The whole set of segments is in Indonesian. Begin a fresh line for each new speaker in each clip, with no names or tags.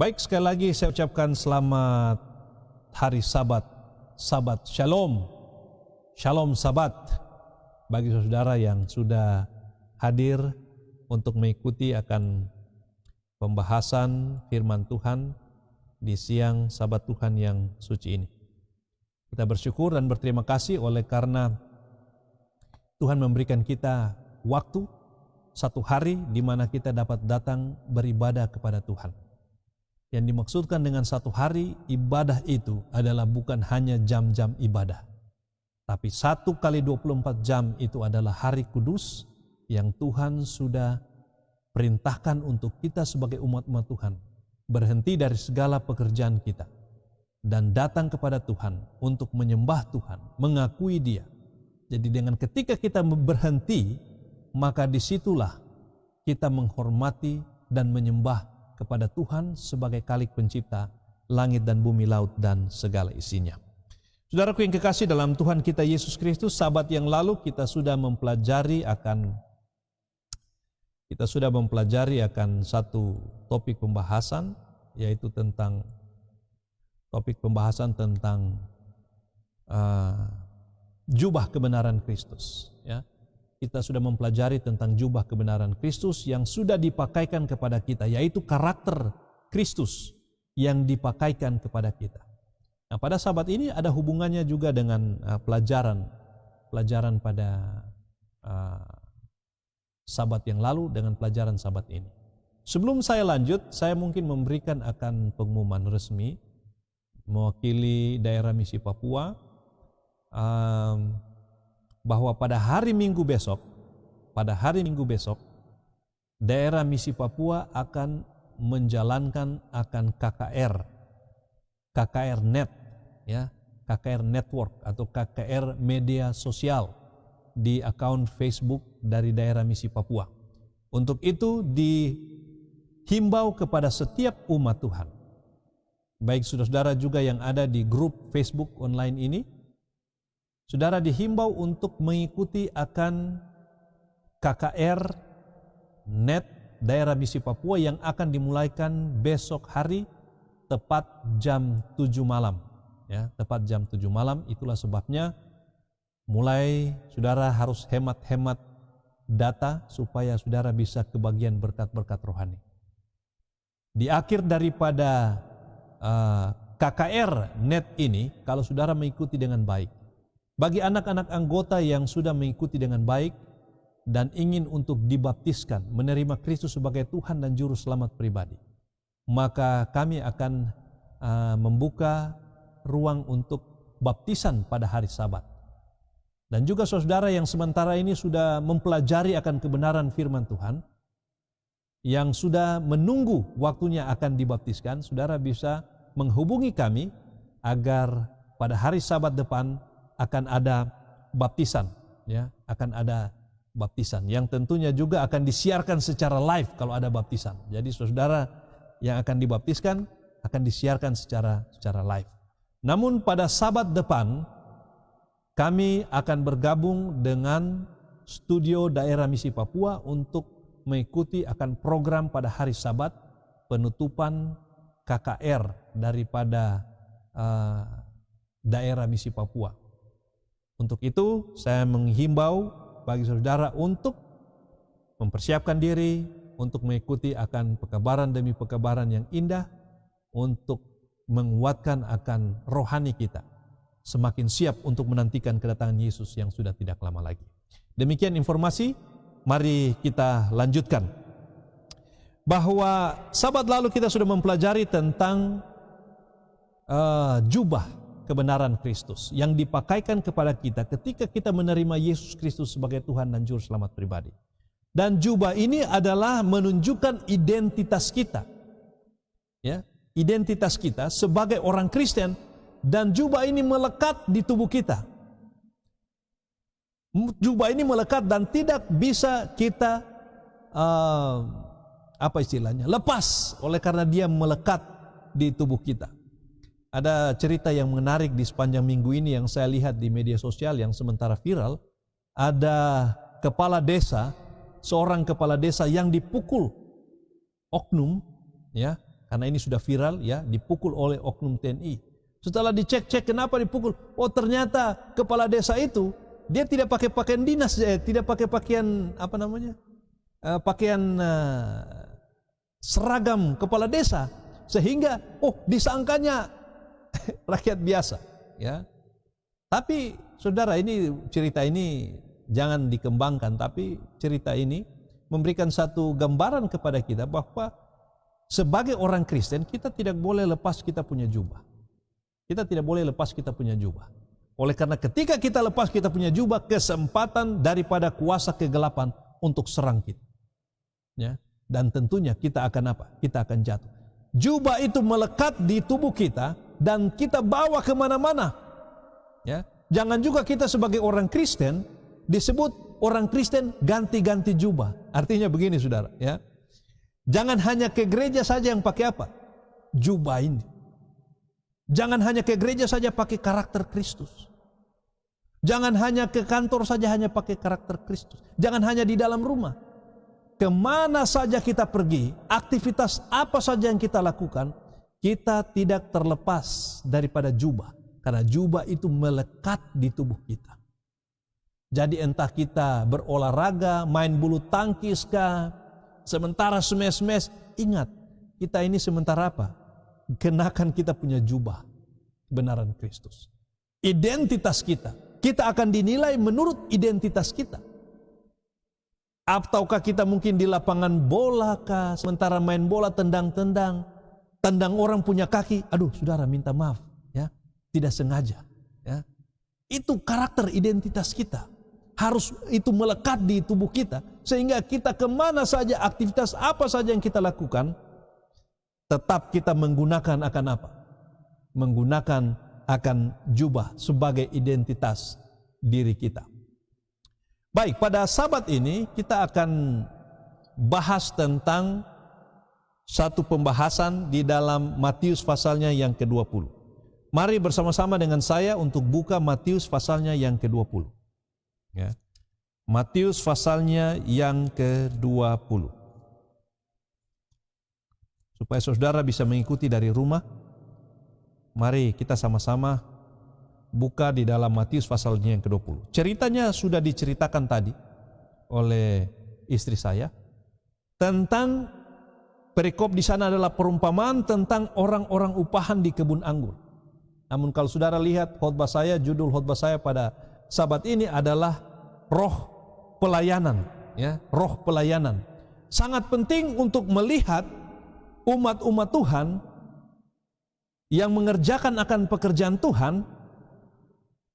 Baik, sekali lagi saya ucapkan selamat hari Sabat, Sabat Shalom, Shalom Sabat bagi saudara yang sudah hadir untuk mengikuti akan pembahasan firman Tuhan di siang Sabat Tuhan yang suci ini. Kita bersyukur dan berterima kasih oleh karena Tuhan memberikan kita waktu satu hari di mana kita dapat datang beribadah kepada Tuhan. Yang dimaksudkan dengan satu hari ibadah itu adalah bukan hanya jam-jam ibadah. Tapi 1 kali 24 jam itu adalah hari kudus yang Tuhan sudah perintahkan untuk kita sebagai umat-umat Tuhan. Berhenti dari segala pekerjaan kita. Dan datang kepada Tuhan untuk menyembah Tuhan, mengakui Dia. Jadi dengan ketika kita berhenti, maka disitulah kita menghormati dan menyembah kepada Tuhan sebagai Khalik pencipta langit dan bumi, laut dan segala isinya. Saudaraku yang kekasih dalam Tuhan kita Yesus Kristus, Sabat yang lalu kita sudah mempelajari akan satu topik pembahasan, yaitu tentang jubah kebenaran Kristus. Ya. Kita sudah mempelajari tentang jubah kebenaran Kristus yang sudah dipakaikan kepada kita, yaitu karakter Kristus yang dipakaikan kepada kita. Nah, pada Sabat ini ada hubungannya juga dengan pelajaran pada Sabat yang lalu dengan pelajaran Sabat ini. Sebelum saya lanjut, saya mungkin memberikan akan pengumuman resmi mewakili daerah misi Papua, bahwa pada hari Minggu besok, daerah misi Papua akan menjalankan akan KKR Net, ya, KKR Network atau KKR Media Sosial di akun Facebook dari daerah misi Papua. Untuk itu dihimbau kepada setiap umat Tuhan, baik saudara-saudara juga yang ada di grup Facebook online ini, saudara dihimbau untuk mengikuti akan KKR Net daerah misi Papua yang akan dimulaikan besok hari tepat jam 7 malam. Ya, tepat jam 7 malam, itulah sebabnya mulai saudara harus hemat-hemat data supaya saudara bisa kebagian berkat-berkat rohani. Di akhir daripada KKR Net ini, kalau saudara mengikuti dengan baik, bagi anak-anak anggota yang sudah mengikuti dengan baik dan ingin untuk dibaptiskan, menerima Kristus sebagai Tuhan dan Juru Selamat pribadi, maka kami akan membuka ruang untuk baptisan pada hari Sabat. Dan juga saudara yang sementara ini sudah mempelajari akan kebenaran firman Tuhan, yang sudah menunggu waktunya akan dibaptiskan, saudara bisa menghubungi kami agar pada hari Sabat depan akan ada baptisan, ya, akan ada baptisan yang tentunya juga akan disiarkan secara live kalau ada baptisan. Jadi saudara yang akan dibaptiskan akan disiarkan secara live. Namun pada Sabat depan kami akan bergabung dengan studio daerah misi Papua untuk mengikuti akan program pada hari Sabat penutupan KKR daripada daerah misi Papua. Untuk itu saya menghimbau bagi saudara untuk mempersiapkan diri untuk mengikuti akan pekabaran demi pekabaran yang indah, untuk menguatkan akan rohani kita semakin siap untuk menantikan kedatangan Yesus yang sudah tidak lama lagi. Demikian informasi, mari kita lanjutkan. Bahwa Sabat lalu kita sudah mempelajari tentang jubah kebenaran Kristus yang dipakaikan kepada kita ketika kita menerima Yesus Kristus sebagai Tuhan dan Juru Selamat pribadi. Dan jubah ini adalah menunjukkan identitas kita, ya, identitas kita sebagai orang Kristen, dan jubah ini melekat di tubuh kita. Jubah ini melekat dan tidak bisa kita lepas oleh karena dia melekat di tubuh kita. Ada cerita yang menarik di sepanjang minggu ini yang saya lihat di media sosial yang sementara viral. Ada seorang kepala desa yang dipukul oknum, ya, Karena ini sudah viral ya, dipukul oleh oknum TNI. Setelah dicek-cek kenapa dipukul, oh ternyata kepala desa itu dia tidak pakai pakaian dinas, tidak pakai pakaian apa namanya, pakaian seragam kepala desa, sehingga disangkanya rakyat biasa, ya. Tapi saudara, ini cerita ini jangan dikembangkan, tapi cerita ini memberikan satu gambaran kepada kita bahwa sebagai orang Kristen kita tidak boleh lepas kita punya jubah. Kita tidak boleh lepas kita punya jubah. Oleh karena ketika kita lepas kita punya jubah, kesempatan daripada kuasa kegelapan untuk serang kita. Ya, dan tentunya kita akan apa? Kita akan jatuh. Jubah itu melekat di tubuh kita dan kita bawa kemana-mana. Ya, jangan juga kita sebagai orang Kristen disebut orang Kristen ganti-ganti jubah. Artinya begini saudara, ya. Jangan hanya ke gereja saja yang pakai apa? Jubah ini. Jangan hanya ke gereja saja pakai karakter Kristus. Jangan hanya ke kantor saja hanya pakai karakter Kristus. Jangan hanya di dalam rumah. Kemana saja kita pergi, aktivitas apa saja yang kita lakukan, kita tidak terlepas daripada jubah. Karena jubah itu melekat di tubuh kita. Jadi entah kita berolahraga, main bulu tangkis kah, sementara smash-smash, ingat, kita ini sementara apa? Kenakan kita punya jubah kebenaran Kristus. Identitas kita akan dinilai menurut identitas kita. Ataukah kita mungkin di lapangan bola kah, sementara main bola tendang orang punya kaki, aduh saudara minta maaf, ya, tidak sengaja, ya. Itu karakter identitas kita. Harus itu melekat di tubuh kita, sehingga kita kemana saja, aktivitas apa saja yang kita lakukan, tetap kita menggunakan akan apa? Menggunakan akan jubah sebagai identitas diri kita. Baik, pada Sabat ini kita akan bahas tentang satu pembahasan di dalam Matius pasalnya yang ke-20. Mari bersama-sama dengan saya untuk buka Matius pasalnya yang ke-20. Ya. Matius pasalnya yang ke-20. Supaya saudara bisa mengikuti dari rumah, mari kita sama-sama buka di dalam Matius pasalnya yang ke-20. Ceritanya sudah diceritakan tadi oleh istri saya tentang perikop di sana adalah perumpamaan tentang orang-orang upahan di kebun anggur. Namun kalau saudara lihat khotbah saya, judul khotbah saya pada Sabat ini adalah roh pelayanan, ya, roh pelayanan. Sangat penting untuk melihat umat-umat Tuhan yang mengerjakan akan pekerjaan Tuhan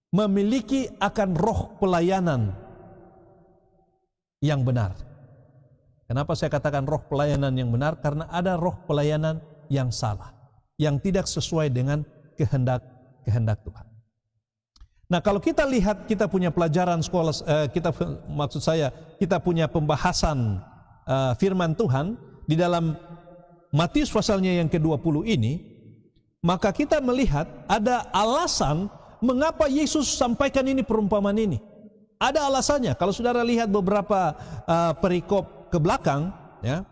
memiliki akan roh pelayanan yang benar. Kenapa saya katakan roh pelayanan yang benar? Karena ada roh pelayanan yang salah, yang tidak sesuai dengan kehendak Tuhan. Nah, kalau kita lihat, kita punya pelajaran sekolah, kita punya pembahasan firman Tuhan di dalam Matius pasalnya yang ke-20 ini, maka kita melihat ada alasan mengapa Yesus sampaikan ini perumpamaan ini. Ada alasannya. Kalau saudara lihat beberapa perikop ke belakang, ya,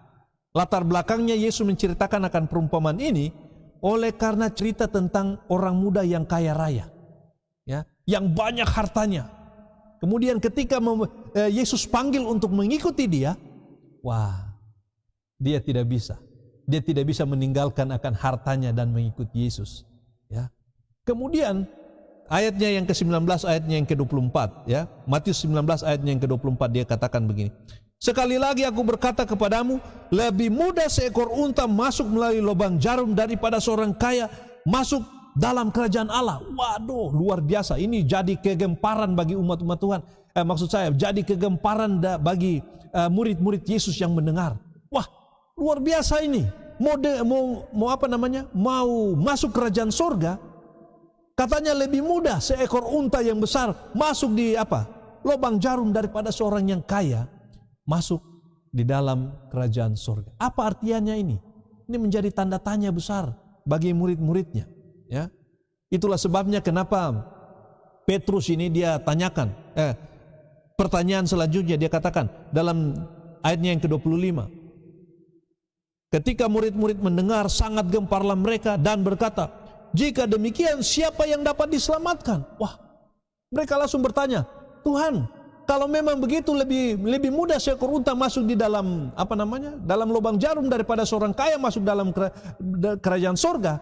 latar belakangnya Yesus menceritakan akan perumpamaan ini oleh karena cerita tentang orang muda yang kaya raya, ya, yang banyak hartanya. Kemudian ketika Yesus panggil untuk mengikuti dia, wah, dia tidak bisa. Dia tidak bisa meninggalkan akan hartanya dan mengikuti Yesus. Ya. Kemudian ayatnya yang ke-19, ayatnya yang ke-24, ya. Matius 19 ayatnya yang ke-24 dia katakan begini. Sekali lagi aku berkata kepadamu, lebih mudah seekor unta masuk melalui lubang jarum daripada seorang kaya masuk dalam kerajaan Allah. Waduh, luar biasa. Ini jadi kegemparan bagi umat-umat Tuhan. Maksud saya, jadi kegemparan bagi murid-murid Yesus yang mendengar. Wah, luar biasa ini. Mau masuk kerajaan surga, katanya lebih mudah seekor unta yang besar masuk di lubang jarum daripada seorang yang kaya masuk di dalam kerajaan surga. Apa artinya ini? Ini menjadi tanda tanya besar bagi murid-muridnya. Ya, itulah sebabnya kenapa Petrus ini dia tanyakan. Pertanyaan selanjutnya dia katakan dalam ayatnya yang ke-25. Ketika murid-murid mendengar, sangat gemparlah mereka dan berkata, jika demikian siapa yang dapat diselamatkan? Wah, mereka langsung bertanya, Tuhan, kalau memang begitu lebih mudah seekor unta masuk di dalam dalam lubang jarum daripada seorang kaya masuk dalam kerajaan sorga.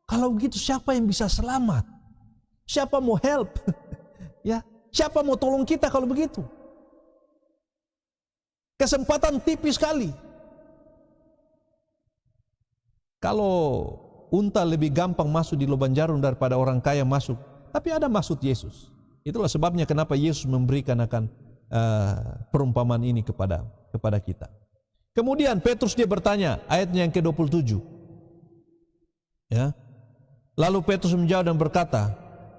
Kalau begitu siapa yang bisa selamat? Siapa mau help? Ya, siapa mau tolong kita kalau begitu? Kesempatan tipis sekali. Kalau unta lebih gampang masuk di lubang jarum daripada orang kaya masuk. Tapi ada maksud Yesus. Itulah sebabnya kenapa Yesus memberikan akan perumpamaan ini kepada kita. Kemudian Petrus dia bertanya, ayatnya yang ke-27. Ya. Lalu Petrus menjawab dan berkata,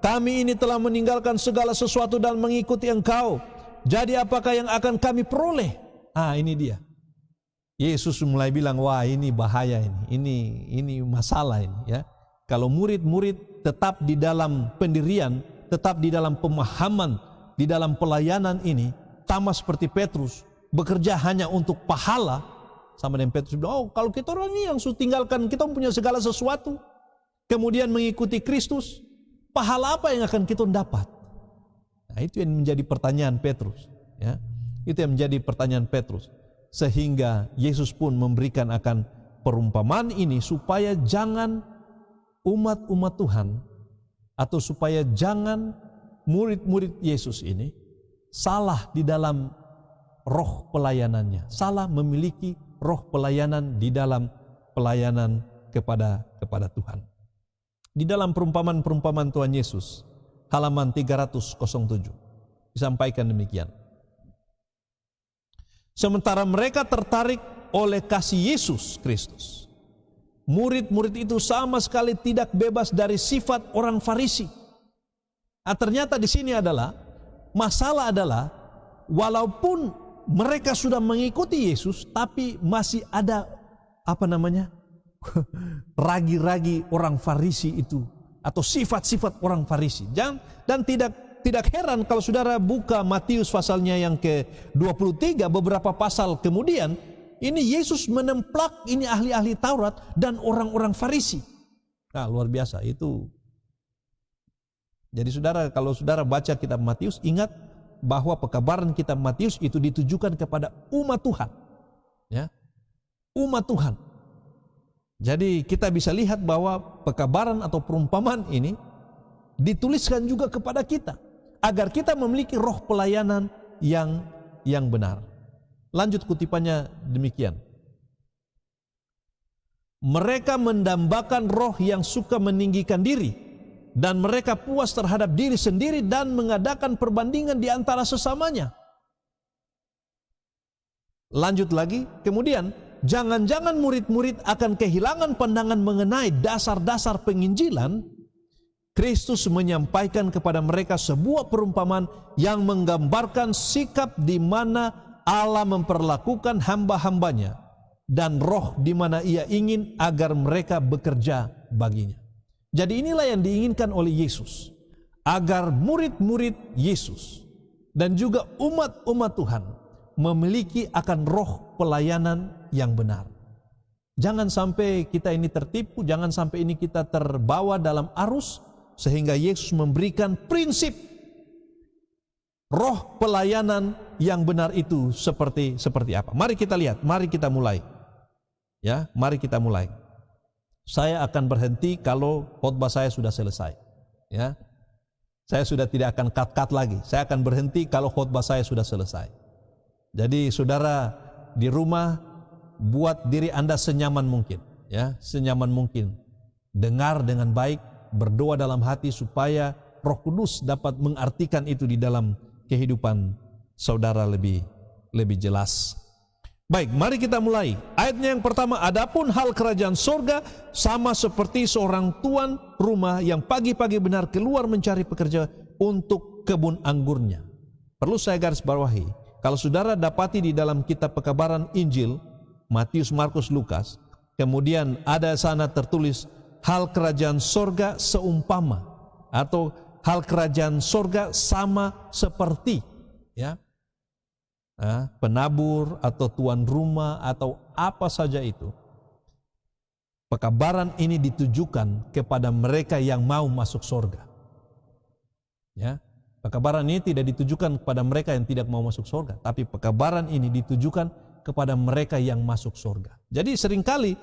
kami ini telah meninggalkan segala sesuatu dan mengikuti Engkau. Jadi apakah yang akan kami peroleh? Ini dia. Yesus mulai bilang, wah ini bahaya ini masalah ini ya. Kalau murid-murid tetap di dalam pendirian, tetap di dalam pemahaman, di dalam pelayanan ini, sama seperti Petrus, bekerja hanya untuk pahala, sama dengan Petrus bilang, kalau kita orang ini yang sudah tinggalkan, kita punya segala sesuatu, kemudian mengikuti Kristus, pahala apa yang akan kita dapat? Nah, itu yang menjadi pertanyaan Petrus ya. Itu yang menjadi pertanyaan Petrus. Sehingga Yesus pun memberikan akan perumpamaan ini supaya jangan umat-umat Tuhan atau supaya jangan murid-murid Yesus ini salah di dalam roh pelayanannya, salah memiliki roh pelayanan di dalam pelayanan kepada Tuhan. Di dalam perumpamaan-perumpamaan Tuhan Yesus, halaman 307 disampaikan demikian. Sementara mereka tertarik oleh kasih Yesus Kristus, murid-murid itu sama sekali tidak bebas dari sifat orang Farisi. Ternyata di sini masalah adalah walaupun mereka sudah mengikuti Yesus, tapi masih ada ragi-ragi orang Farisi itu atau sifat-sifat orang Farisi. Dan tidak heran kalau saudara buka Matius pasalnya yang ke-23, beberapa pasal kemudian, ini Yesus menemplak ini ahli-ahli Taurat dan orang-orang Farisi. Nah, luar biasa itu. Jadi kalau saudara baca kitab Matius, ingat bahwa pekabaran kitab Matius itu ditujukan kepada umat Tuhan. Ya, umat Tuhan. Jadi kita bisa lihat bahwa pekabaran atau perumpamaan ini dituliskan juga kepada kita, agar kita memiliki roh pelayanan yang benar. Lanjut kutipannya demikian. Mereka mendambakan roh yang suka meninggikan diri, dan mereka puas terhadap diri sendiri dan mengadakan perbandingan di antara sesamanya. Lanjut lagi, kemudian jangan-jangan murid-murid akan kehilangan pandangan mengenai dasar-dasar penginjilan. Kristus menyampaikan kepada mereka sebuah perumpamaan yang menggambarkan sikap di mana Allah memperlakukan hamba-hambanya dan roh di mana Ia ingin agar mereka bekerja baginya. Jadi inilah yang diinginkan oleh Yesus, agar murid-murid Yesus dan juga umat-umat Tuhan memiliki akan roh pelayanan yang benar. Jangan sampai kita ini tertipu, jangan sampai ini kita terbawa dalam arus, sehingga Yesus memberikan prinsip roh pelayanan yang benar itu seperti apa. Mari kita lihat, mari kita mulai. Ya, mari kita mulai. Saya akan berhenti kalau khotbah saya sudah selesai. Ya, saya sudah tidak akan cut lagi. Saya akan berhenti kalau khotbah saya sudah selesai. Jadi saudara di rumah buat diri Anda senyaman mungkin, ya, senyaman mungkin. Dengar dengan baik, berdoa dalam hati supaya Roh Kudus dapat mengartikan itu di dalam kehidupan saudara lebih jelas. Baik, mari kita mulai. Ayatnya yang pertama, adapun hal kerajaan sorga sama seperti seorang tuan rumah yang pagi-pagi benar keluar mencari pekerja untuk kebun anggurnya. Perlu saya garis bawahi, kalau saudara dapati di dalam kitab pekabaran Injil, Matius, Markus, Lukas, kemudian ada sana tertulis hal kerajaan sorga seumpama, atau hal kerajaan sorga sama seperti, ya, penabur atau tuan rumah atau apa saja itu. Pekabaran ini ditujukan kepada mereka yang mau masuk surga. Ya, pekabaran ini tidak ditujukan kepada mereka yang tidak mau masuk surga, tapi pekabaran ini ditujukan kepada mereka yang masuk surga. Jadi seringkali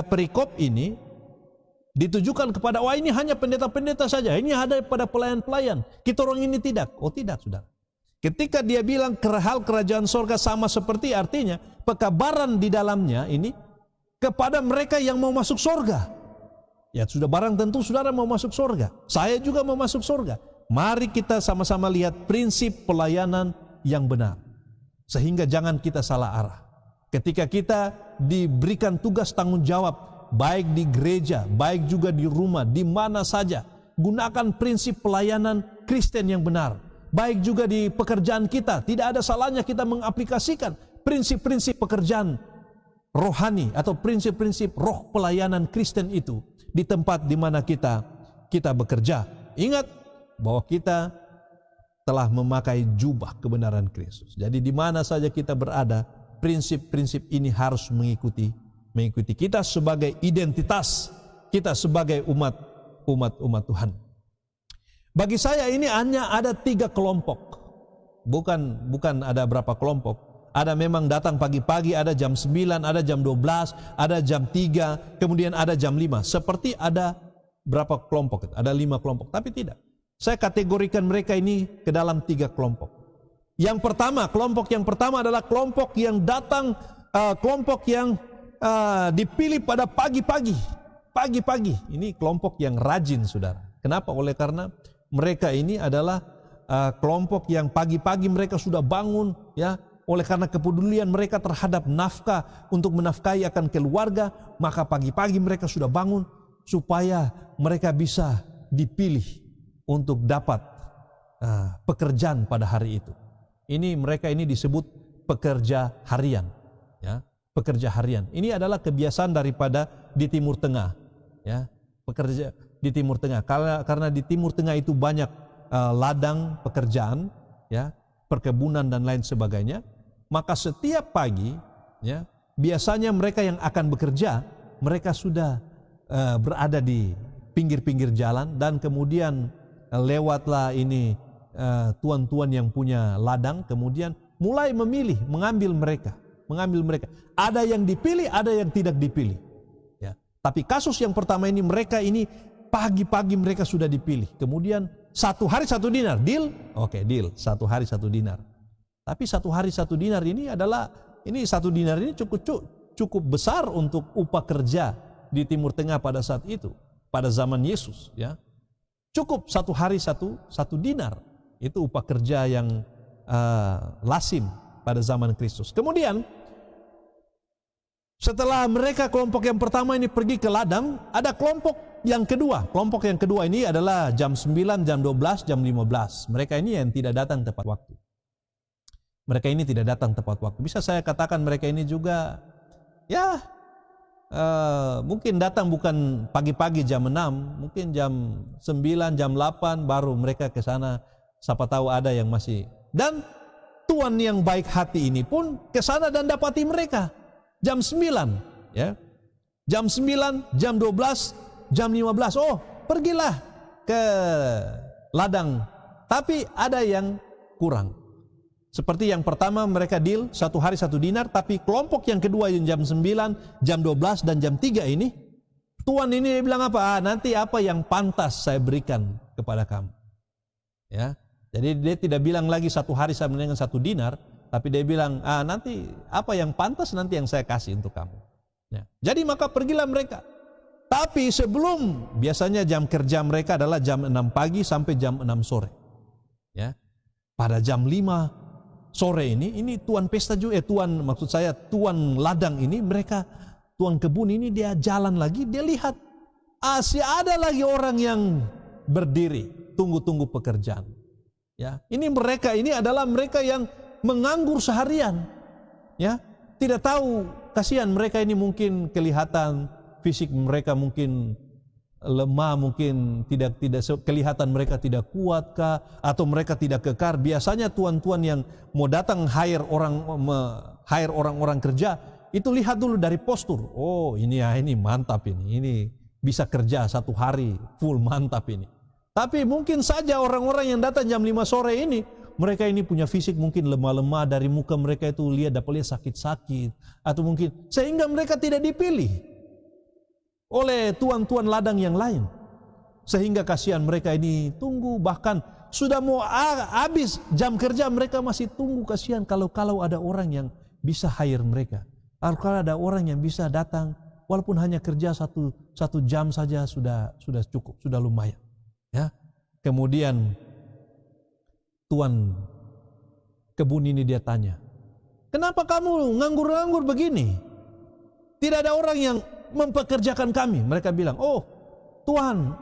perikop ini ditujukan kepada, wah ini hanya pendeta-pendeta saja, ini ada pada pelayan-pelayan, kita orang ini tidak. Oh tidak, saudara. Ketika dia bilang hal kerajaan surga sama seperti, artinya pekabaran di dalamnya ini kepada mereka yang mau masuk surga. Ya sudah, barang tentu saudara mau masuk surga, saya juga mau masuk surga. Mari kita sama-sama lihat prinsip pelayanan yang benar, sehingga jangan kita salah arah. Ketika kita diberikan tugas tanggung jawab, baik di gereja, baik juga di rumah, di mana saja, gunakan prinsip pelayanan Kristen yang benar. Baik juga di pekerjaan kita, tidak ada salahnya kita mengaplikasikan prinsip-prinsip pekerjaan rohani atau prinsip-prinsip roh pelayanan Kristen itu di tempat di mana kita bekerja. Ingat bahwa kita telah memakai jubah kebenaran Kristus. Jadi di mana saja kita berada, prinsip-prinsip ini harus mengikuti kita sebagai identitas kita sebagai umat Tuhan. Bagi saya ini hanya ada 3 kelompok. Bukan ada berapa kelompok. Ada memang datang pagi-pagi, ada jam 9, ada jam 12, ada jam 3, kemudian ada jam 5. Seperti ada berapa kelompok? Ada 5 kelompok, tapi tidak. Saya kategorikan mereka ini ke dalam 3 kelompok. Yang pertama, kelompok yang pertama adalah kelompok yang datang, kelompok yang dipilih pada pagi-pagi. Pagi-pagi, ini kelompok yang rajin, saudara. Kenapa? Oleh karena mereka ini adalah kelompok yang pagi-pagi mereka sudah bangun, ya. Oleh karena kepedulian mereka terhadap nafkah untuk menafkahi akan keluarga, maka pagi-pagi mereka sudah bangun supaya mereka bisa dipilih untuk dapat pekerjaan pada hari itu. Mereka ini disebut pekerja harian, ya, pekerja harian. Ini adalah kebiasaan daripada di Timur Tengah, ya, pekerja di Timur Tengah. Karena di Timur Tengah itu banyak ladang pekerjaan, ya, perkebunan dan lain sebagainya. Maka setiap pagi, ya, biasanya mereka yang akan bekerja, mereka sudah berada di pinggir-pinggir jalan, dan kemudian lewatlah ini tuan-tuan yang punya ladang, kemudian mulai mengambil mereka. Ada yang dipilih, ada yang tidak dipilih. Ya. Tapi kasus yang pertama ini, mereka ini pagi-pagi mereka sudah dipilih. Kemudian 1 hari 1 dinar, deal? Oke, deal. 1 hari 1 dinar. Tapi 1 hari 1 dinar ini adalah, 1 dinar ini cukup besar untuk upah kerja di Timur Tengah pada saat itu, pada zaman Yesus, ya. Cukup 1 hari 1 dinar. Itu upah kerja yang lazim pada zaman Kristus. Kemudian setelah mereka kelompok yang pertama ini pergi ke ladang, ada kelompok yang kedua. Kelompok yang kedua ini adalah jam 9, jam 12, jam 15. Mereka ini yang tidak datang tepat waktu. Mereka ini tidak datang tepat waktu. Bisa saya katakan mereka ini juga, ya, mungkin datang bukan pagi-pagi jam 6, mungkin jam 9, jam 8 baru mereka ke sana. Siapa tahu ada yang masih. Dan tuan yang baik hati ini pun ke sana dan dapati mereka jam 9, ya. Jam 9, jam 12, jam 15. Oh, pergilah ke ladang. Tapi ada yang kurang. Seperti yang pertama mereka deal 1 hari 1 dinar, tapi kelompok yang kedua yang jam 9, jam 12 dan jam 3 ini, tuan ini bilang apa? Nanti apa yang pantas saya berikan kepada kamu. Ya. Jadi dia tidak bilang lagi 1 hari sama dengan 1 dinar, tapi dia bilang, nanti apa yang pantas nanti yang saya kasih untuk kamu. Ya. Jadi maka pergilah mereka. Tapi sebelum, biasanya jam kerja mereka adalah jam 6 pagi sampai jam 6 sore. Ya. Pada jam 5 sore ini tuan pesta juga, tuan ladang ini, mereka tuan kebun ini dia jalan lagi, dia lihat ada lagi orang yang berdiri tunggu pekerjaan. Ya, ini mereka ini adalah mereka yang menganggur seharian. Ya, tidak tahu, kasihan mereka ini mungkin kelihatan fisik mereka mungkin lemah, mungkin tidak kelihatan mereka tidak kuat kah, atau mereka tidak kekar. Biasanya tuan-tuan yang mau datang hire orang-orang kerja itu lihat dulu dari postur. Oh ini ya, ini mantap ini bisa kerja 1 hari full, mantap ini. Tapi mungkin saja orang-orang yang datang jam 5 sore ini, mereka ini punya fisik mungkin lemah-lemah, dari muka mereka itu dapat lihat sakit-sakit, atau mungkin sehingga mereka tidak dipilih oleh tuan-tuan ladang yang lain. Sehingga kasihan mereka ini tunggu, bahkan sudah mau habis jam kerja mereka masih tunggu. Kasihan kalau ada orang yang bisa hire mereka. Kalau ada orang yang bisa datang walaupun hanya kerja satu jam saja sudah cukup, sudah lumayan. Ya. Kemudian tuan kebun ini dia tanya, "Kenapa kamu nganggur-nganggur begini? Tidak ada orang yang mempekerjakan kami." Mereka bilang, "Oh, Tuan,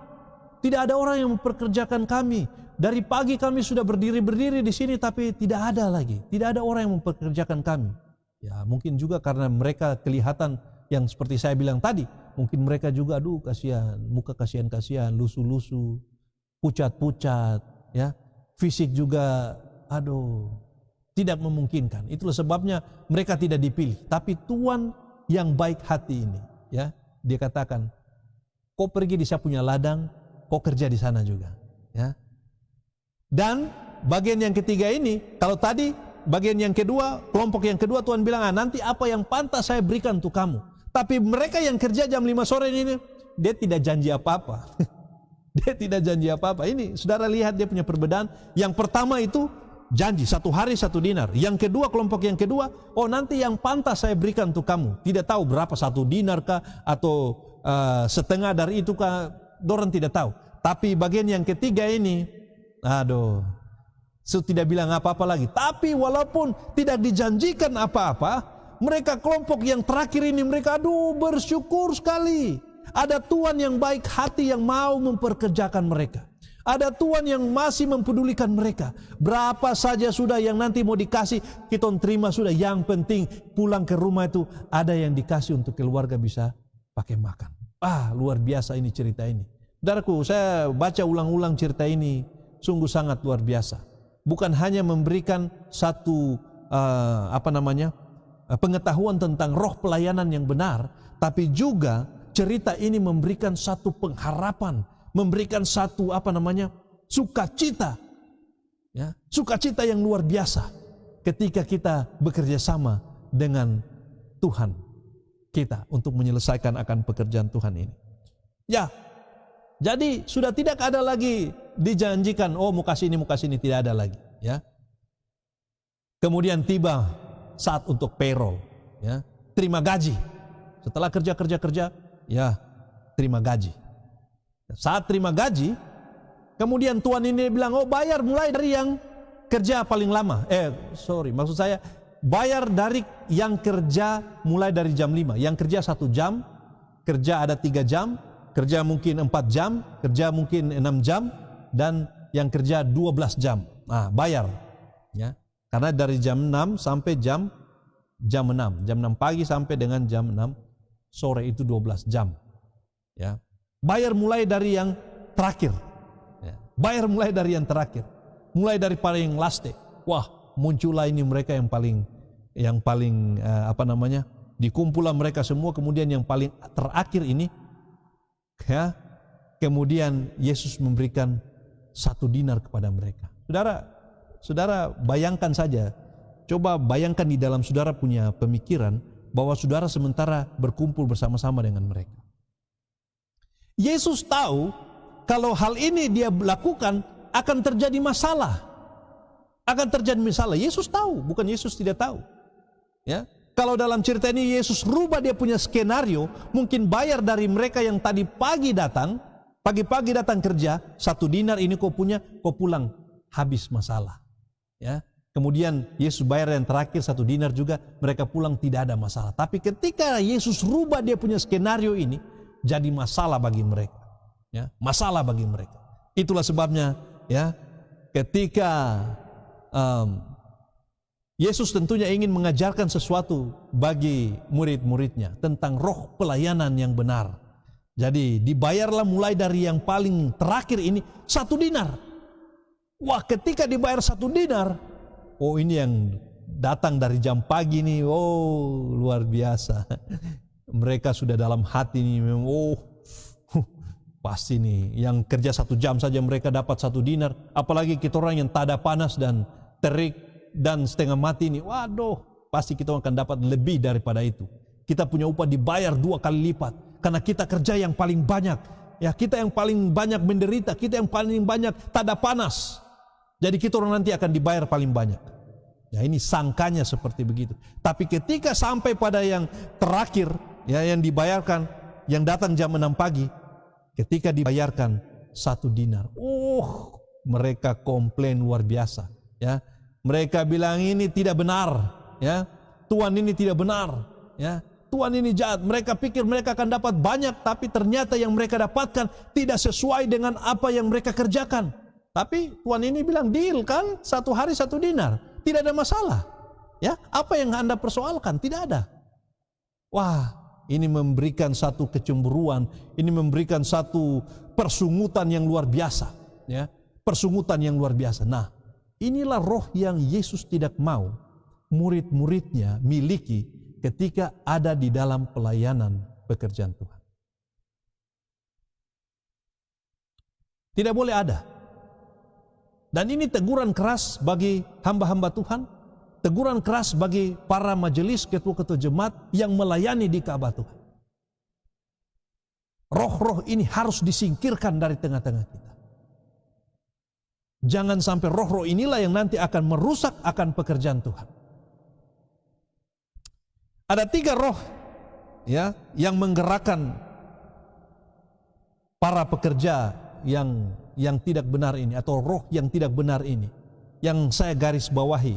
tidak ada orang yang mempekerjakan kami. Dari pagi kami sudah berdiri di sini tapi tidak ada lagi. Tidak ada orang yang mempekerjakan kami." Ya, mungkin juga karena mereka kelihatan yang seperti saya bilang tadi. Mungkin mereka juga, aduh kasihan, muka kasihan, lusu-lusu, pucat-pucat, ya. Fisik juga, aduh, tidak memungkinkan. Itulah sebabnya mereka tidak dipilih. Tapi Tuhan yang baik hati ini, ya, dia katakan, "Kau pergi di saya punya ladang, kau kerja di sana juga." Ya. Dan bagian yang ketiga ini, kalau tadi bagian yang kedua, kelompok yang kedua Tuhan bilang, "Nanti apa yang pantas saya berikan untuk kamu." Tapi mereka yang kerja jam 5 sore ini, dia tidak janji apa-apa. Dia tidak janji apa-apa. Ini saudara lihat dia punya perbedaan. Yang pertama itu janji 1 hari 1 dinar. Yang kedua, kelompok yang kedua, oh nanti yang pantas saya berikan untuk kamu. Tidak tahu berapa, 1 dinar kah atau setengah dari itu kah, dorang tidak tahu. Tapi bagian yang ketiga ini, aduh, tidak bilang apa-apa lagi. Tapi walaupun tidak dijanjikan apa-apa, mereka kelompok yang terakhir ini, mereka aduh bersyukur sekali. Ada Tuhan yang baik hati yang mau memperkerjakan mereka. Ada Tuhan yang masih mempedulikan mereka. Berapa saja sudah yang nanti mau dikasih, kita terima sudah. Yang penting pulang ke rumah itu ada yang dikasih untuk keluarga bisa pakai makan. Luar biasa ini cerita ini. Saudaraku, saya baca ulang-ulang cerita ini, sungguh sangat luar biasa. Bukan hanya memberikan satu pengetahuan tentang roh pelayanan yang benar, tapi juga cerita ini memberikan satu pengharapan, memberikan satu sukacita, ya, sukacita yang luar biasa ketika kita bekerja sama dengan Tuhan kita untuk menyelesaikan akan pekerjaan Tuhan ini. Ya, jadi sudah tidak ada lagi dijanjikan, oh mau kasih ini, tidak ada lagi. Ya. Kemudian tiba saat untuk payroll, ya, terima gaji. Setelah kerja, ya, terima gaji. Saat terima gaji, kemudian Tuhan ini bilang, oh bayar mulai dari yang kerja paling lama. Maksud saya bayar dari yang kerja mulai dari jam 5. Yang kerja 1 jam, kerja ada 3 jam, kerja mungkin 4 jam, kerja mungkin 6 jam, dan yang kerja 12 jam. Bayar. Ya. Karena dari jam 6 sampai jam 6. Jam 6 pagi sampai dengan jam 6 sore itu 12 jam. Ya. Bayar mulai dari yang terakhir. Ya. Bayar mulai dari yang terakhir. Mulai dari paling last day. Wah, muncullah ini mereka yang paling dikumpulah mereka semua, kemudian yang paling terakhir ini, ya, kemudian Yesus memberikan 1 dinar kepada mereka. Saudara bayangkan saja, coba bayangkan di dalam saudara punya pemikiran bahwa saudara sementara berkumpul bersama-sama dengan mereka. Yesus tahu kalau hal ini dia lakukan akan terjadi masalah. Akan terjadi masalah. Yesus tahu, bukan Yesus tidak tahu. Ya. Kalau dalam cerita ini Yesus rubah dia punya skenario, mungkin bayar dari mereka yang tadi pagi-pagi datang kerja, 1 dinar ini kau punya, kau pulang habis masalah. Ya. Kemudian Yesus bayar yang terakhir 1 dinar juga, mereka pulang tidak ada masalah. Tapi ketika Yesus rubah dia punya skenario ini, jadi masalah bagi mereka. Ya, masalah bagi mereka. Itulah sebabnya, ya, ketika Yesus tentunya ingin mengajarkan sesuatu bagi murid-muridnya tentang roh pelayanan yang benar. Jadi dibayarlah mulai dari yang paling terakhir ini 1 dinar. Wah, ketika dibayar 1 dinar, oh ini yang datang dari jam pagi nih, oh luar biasa. Mereka sudah dalam hati nih, oh pasti nih, yang kerja 1 jam saja mereka dapat 1 dinar. Apalagi kita orang yang tak ada panas dan terik dan setengah mati nih, waduh, pasti kita akan dapat lebih daripada itu. Kita punya upah dibayar 2 kali lipat, karena kita kerja yang paling banyak. Ya, kita yang paling banyak menderita, kita yang paling banyak tak ada panas. Jadi kita orang nanti akan dibayar paling banyak. Ya, ini sangkanya seperti begitu. Tapi ketika sampai pada yang terakhir, ya, yang dibayarkan, yang datang jam 6 pagi, ketika dibayarkan 1 dinar, mereka komplain luar biasa. Ya, mereka bilang ini tidak benar. Ya, Tuhan ini tidak benar. Ya, Tuhan ini jahat. Mereka pikir mereka akan dapat banyak, tapi ternyata yang mereka dapatkan tidak sesuai dengan apa yang mereka kerjakan. Tapi Tuhan ini bilang, deal kan, 1 hari 1 dinar, tidak ada masalah. Ya, apa yang Anda persoalkan? Tidak ada. Wah, ini memberikan satu kecemburuan, ini memberikan satu persungutan yang luar biasa. Ya, persungutan yang luar biasa. Nah, inilah roh yang Yesus tidak mau murid-muridnya miliki ketika ada di dalam pelayanan pekerjaan Tuhan. Tidak boleh ada. Dan ini teguran keras bagi hamba-hamba Tuhan, teguran keras bagi para majelis ketua-ketua jemaat yang melayani di Ka'bah Tuhan. Roh-roh ini harus disingkirkan dari tengah-tengah kita. Jangan sampai roh-roh inilah yang nanti akan merusak akan pekerjaan Tuhan. Ada 3 roh, ya, yang menggerakkan para pekerja yang tidak benar ini, atau roh yang tidak benar ini, yang saya garis bawahi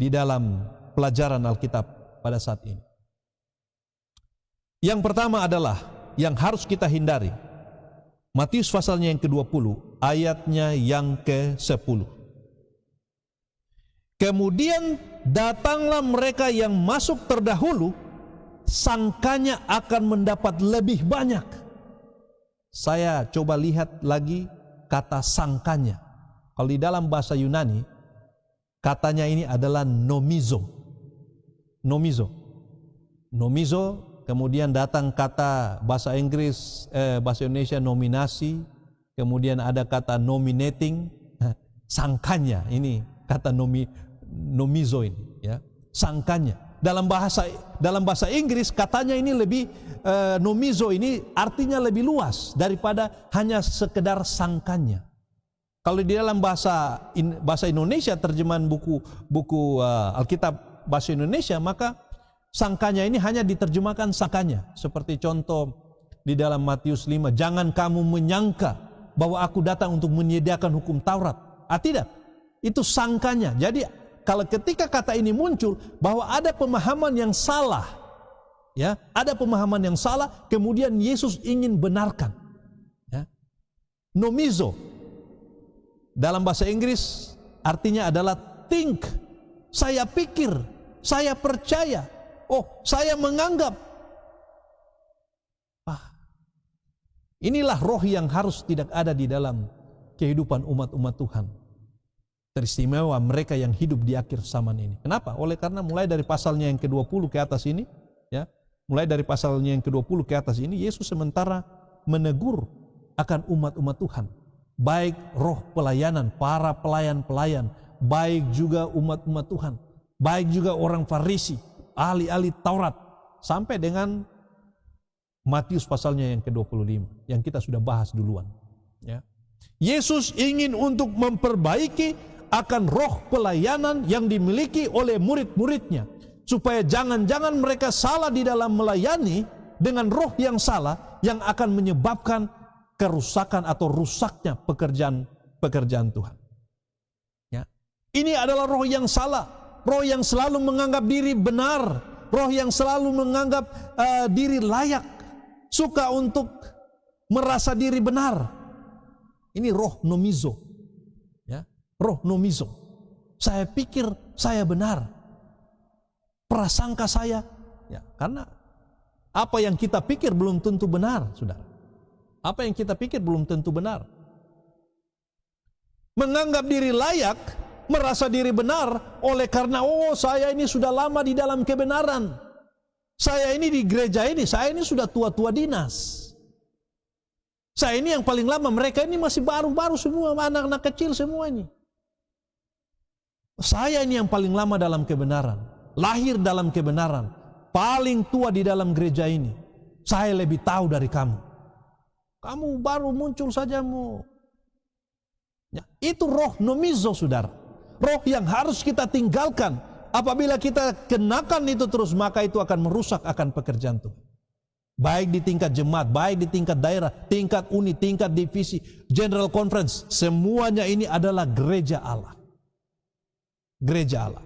di dalam pelajaran Alkitab pada saat ini. Yang pertama adalah yang harus kita hindari, Matius pasalnya yang ke-20, ayatnya yang ke-10. Kemudian datanglah mereka yang masuk terdahulu, sangkanya akan mendapat lebih banyak. Saya coba lihat lagi kata sangkanya. Kalau di dalam bahasa Yunani, katanya ini adalah nomizo. Nomizo. Nomizo, kemudian datang kata bahasa Inggris, bahasa Indonesia nominasi, kemudian ada kata nominating, sangkanya ini kata nomizo ini, ya, sangkanya. Dalam bahasa Inggris katanya ini lebih nomizo ini artinya lebih luas daripada hanya sekedar sangkanya. Kalau di dalam bahasa Indonesia, terjemahan buku Alkitab bahasa Indonesia, maka sangkanya ini hanya diterjemahkan sangkanya. Seperti contoh di dalam Matius 5, jangan kamu menyangka bahwa aku datang untuk menyediakan hukum Taurat. Tidak, itu sangkanya. Jadi kalau ketika kata ini muncul bahwa ada pemahaman yang salah, ya, ada pemahaman yang salah, kemudian Yesus ingin benarkan. Ya. Nomizo dalam bahasa Inggris artinya adalah think, saya pikir, saya percaya, saya menganggap. Inilah roh yang harus tidak ada di dalam kehidupan umat-umat Tuhan. Teristimewa mereka yang hidup di akhir zaman ini. Kenapa? Oleh karena mulai dari pasalnya yang ke-20 ke atas ini, ya, mulai dari pasalnya yang ke-20 ke atas ini, Yesus sementara menegur akan umat-umat Tuhan. Baik roh pelayanan, para pelayan-pelayan, baik juga umat-umat Tuhan, baik juga orang Farisi, ahli-ahli Taurat, sampai dengan Matius pasalnya yang ke-25, yang kita sudah bahas duluan. Ya. Yesus ingin untuk memperbaiki akan roh pelayanan yang dimiliki oleh murid-muridnya, supaya jangan-jangan mereka salah di dalam melayani dengan roh yang salah yang akan menyebabkan kerusakan atau rusaknya pekerjaan Tuhan. Ya. Ini adalah roh yang salah, roh yang selalu menganggap diri benar, roh yang selalu menganggap diri layak, suka untuk merasa diri benar. Ini roh nomizo. Roh nomizo. Saya pikir saya benar. Prasangka saya, ya, karena apa yang kita pikir belum tentu benar, saudara. Apa yang kita pikir belum tentu benar. Menganggap diri layak, merasa diri benar oleh karena saya ini sudah lama di dalam kebenaran. Saya ini di gereja ini, saya ini sudah tua-tua dinas. Saya ini yang paling lama, mereka ini masih baru-baru semua, anak-anak kecil semua ini. Saya ini yang paling lama dalam kebenaran, lahir dalam kebenaran, paling tua di dalam gereja ini. Saya lebih tahu dari kamu. Kamu baru muncul saja mau. Ya, itu roh nomizo, saudara. Roh yang harus kita tinggalkan. Apabila kita kenakan itu terus, maka itu akan merusak akan pekerjaan Tuhan. Baik di tingkat jemaat, baik di tingkat daerah, tingkat unit, tingkat divisi, general conference, semuanya ini adalah gereja Allah. Gereja Allah.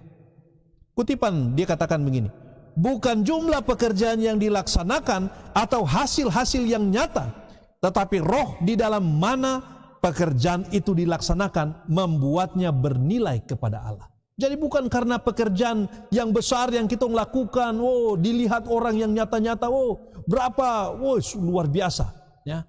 Kutipan dia katakan begini, bukan jumlah pekerjaan yang dilaksanakan atau hasil-hasil yang nyata, tetapi roh di dalam mana pekerjaan itu dilaksanakan membuatnya bernilai kepada Allah. Jadi bukan karena pekerjaan yang besar yang kita lakukan, dilihat orang yang nyata-nyata, berapa, luar biasa. Ya.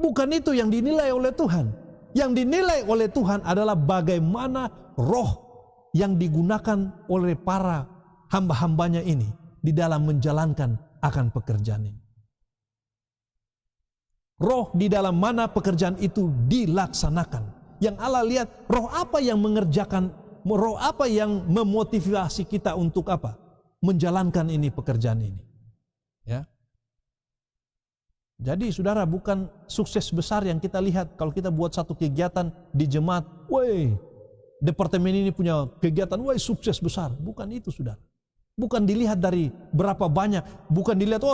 Bukan itu yang dinilai oleh Tuhan. Yang dinilai oleh Tuhan adalah bagaimana roh yang digunakan oleh para hamba-hambanya ini di dalam menjalankan akan pekerjaan ini. Roh di dalam mana pekerjaan itu dilaksanakan. Yang Allah lihat, roh apa yang mengerjakan, roh apa yang memotivasi kita untuk apa? Menjalankan ini pekerjaan ini. Ya. Jadi saudara, bukan sukses besar yang kita lihat kalau kita buat satu kegiatan di jemaat, departemen ini punya kegiatan, sukses besar. Bukan itu, saudara. Bukan dilihat dari berapa banyak, bukan dilihat,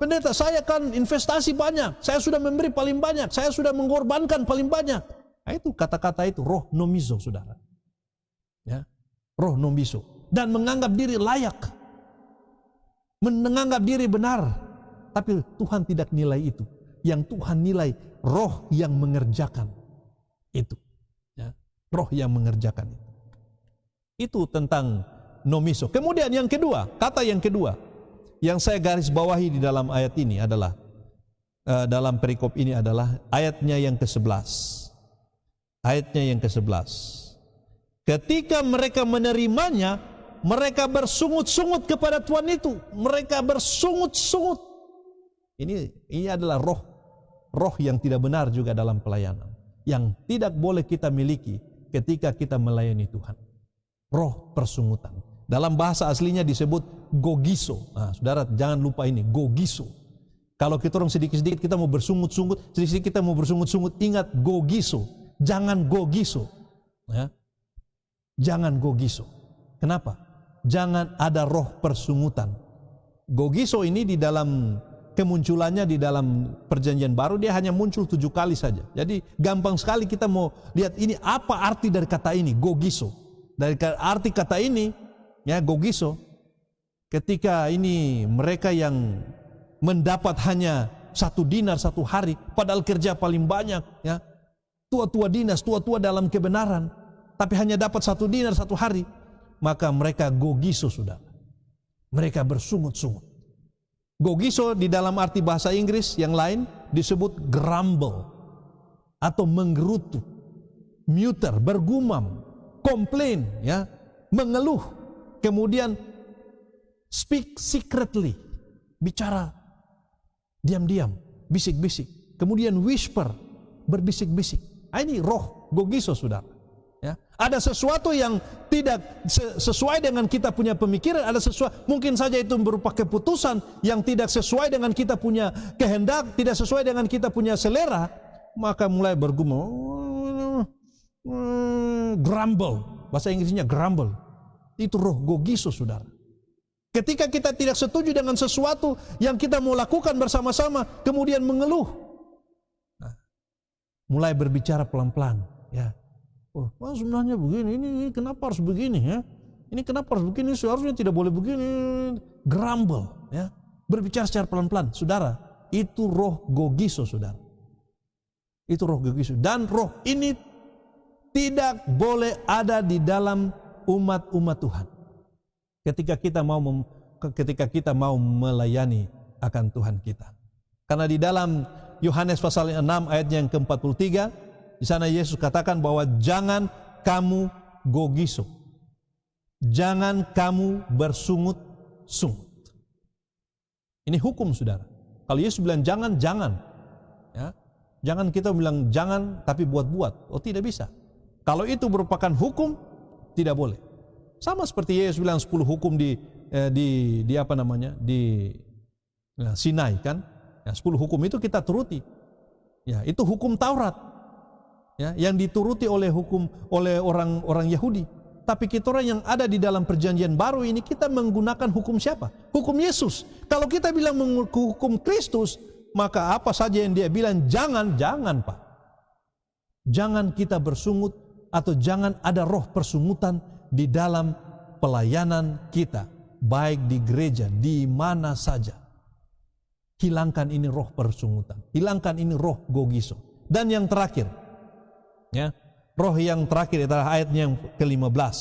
pendeta saya kan investasi banyak, saya sudah memberi paling banyak, saya sudah mengorbankan paling banyak. Nah, itu kata-kata itu roh nomizo, saudara. Ya, roh nomizo, dan menganggap diri layak, menganggap diri benar, tapi Tuhan tidak nilai itu. Yang Tuhan nilai roh yang mengerjakan itu, ya, roh yang mengerjakan itu. Itu tentang nomizo. Kemudian yang kedua, kata yang kedua yang saya garis bawahi di dalam ayat ini adalah dalam perikop ini adalah ayatnya yang ke-11. Ayatnya yang ke-11. Ketika mereka menerimanya, mereka bersungut-sungut kepada Tuhan itu. Mereka bersungut-sungut. Ini adalah roh yang tidak benar juga dalam pelayanan, yang tidak boleh kita miliki ketika kita melayani Tuhan. Roh persungutan. Dalam bahasa aslinya disebut gogiso. Nah, saudara jangan lupa ini, gogiso. Kalau kita orang sedikit-sedikit kita mau bersungut-sungut, sedikit-sedikit kita mau bersungut-sungut, ingat gogiso. Jangan gogiso. Ya. Jangan gogiso. Kenapa? Jangan ada roh persungutan. Gogiso ini di dalam kemunculannya di dalam perjanjian baru dia hanya muncul 7 kali saja. Jadi gampang sekali kita mau lihat ini apa arti dari kata ini, gogiso. Dari arti kata ini, ya, gogiso, ketika ini mereka yang mendapat hanya 1 dinar 1 hari, padahal kerja paling banyak, ya, tua-tua dinas, tua-tua dalam kebenaran, tapi hanya dapat 1 dinar 1 hari, maka mereka gogiso, saudara. Mereka bersungut-sungut. Gogiso di dalam arti bahasa Inggris yang lain disebut grumble atau menggerutu, muter, bergumam, komplain, ya, mengeluh, kemudian speak secretly, bicara diam-diam, bisik-bisik, kemudian whisper, berbisik-bisik. Ini roh gogiso, saudara. Ya, ada sesuatu yang tidak sesuai dengan kita punya pemikiran, ada sesuatu mungkin saja itu berupa keputusan yang tidak sesuai dengan kita punya kehendak, tidak sesuai dengan kita punya selera, maka mulai bergumam, grumble, bahasa Inggrisnya grumble. Itu roh gogiso, saudara. Ketika kita tidak setuju dengan sesuatu yang kita mau lakukan bersama-sama, kemudian mengeluh, mulai berbicara pelan-pelan, ya. Sebenarnya begini, ini kenapa harus begini, ya? Ini kenapa harus begini, seharusnya tidak boleh begini. Grumble, ya. Berbicara secara pelan-pelan. Saudara, itu roh gogiso, saudara. Itu roh gogiso. Dan roh ini tidak boleh ada di dalam umat-umat Tuhan. Ketika kita mau melayani akan Tuhan kita. Karena di dalam Yohanes pasal 6 ayatnya yang ke-43, di sana Yesus katakan bahwa jangan kamu gogiso. Jangan kamu bersungut-sungut. Ini hukum, saudara. Kalau Yesus bilang jangan, jangan. Ya. Jangan kita bilang jangan tapi buat-buat. Oh, tidak bisa. Kalau itu merupakan hukum, tidak boleh. Sama seperti Yesus bilang 10 hukum di Sinai kan. Ya, 10 hukum itu kita turuti. Ya, itu hukum Taurat. Ya, yang dituruti oleh orang Yahudi. Tapi kita orang yang ada di dalam perjanjian baru ini, kita menggunakan hukum siapa? Hukum Yesus. Kalau kita bilang hukum Kristus, maka apa saja yang dia bilang jangan Pak. Jangan kita bersungut atau jangan ada roh persungutan di dalam pelayanan kita, baik di gereja, di mana saja. Hilangkan ini roh persungutan, hilangkan ini roh gogiso. Dan yang terakhir, ya, roh yang terakhir adalah ayatnya yang ke-15.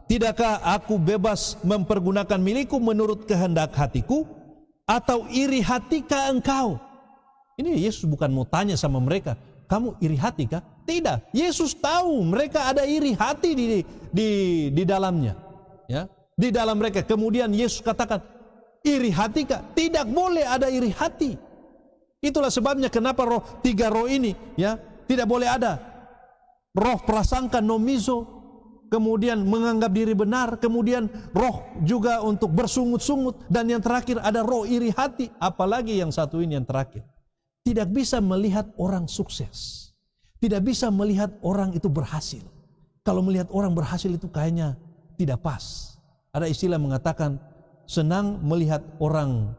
Tidakkah aku bebas mempergunakan milikku menurut kehendak hatiku, atau iri hatikah engkau? Ini Yesus bukan mau tanya sama mereka, kamu iri hati kah? Tidak. Yesus tahu mereka ada iri hati di dalamnya. Ya, di dalam mereka. Kemudian Yesus katakan, iri hati kah? Tidak boleh ada iri hati. Itulah sebabnya kenapa tiga roh ini, ya, tidak boleh ada. Roh prasangka nomizo, kemudian menganggap diri benar, kemudian roh juga untuk bersungut-sungut, dan yang terakhir ada roh iri hati. Apalagi yang satu ini yang terakhir. Tidak bisa melihat orang sukses. Tidak bisa melihat orang itu berhasil. Kalau melihat orang berhasil itu kayaknya tidak pas. Ada istilah mengatakan, senang melihat orang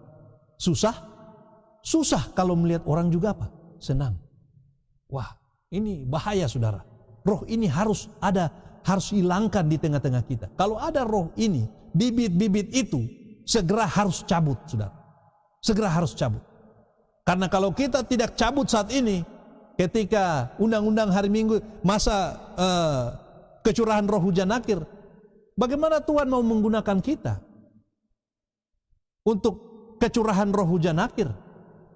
susah, susah kalau melihat orang juga apa? Senang. Wah, ini bahaya, saudara. Roh ini harus hilangkan di tengah-tengah kita. Kalau ada roh ini, bibit-bibit itu segera harus cabut, saudara. Segera harus cabut. Karena kalau kita tidak cabut saat ini, ketika undang-undang hari Minggu, masa kecurahan roh hujan akhir, bagaimana Tuhan mau menggunakan kita untuk kecurahan roh hujan akhir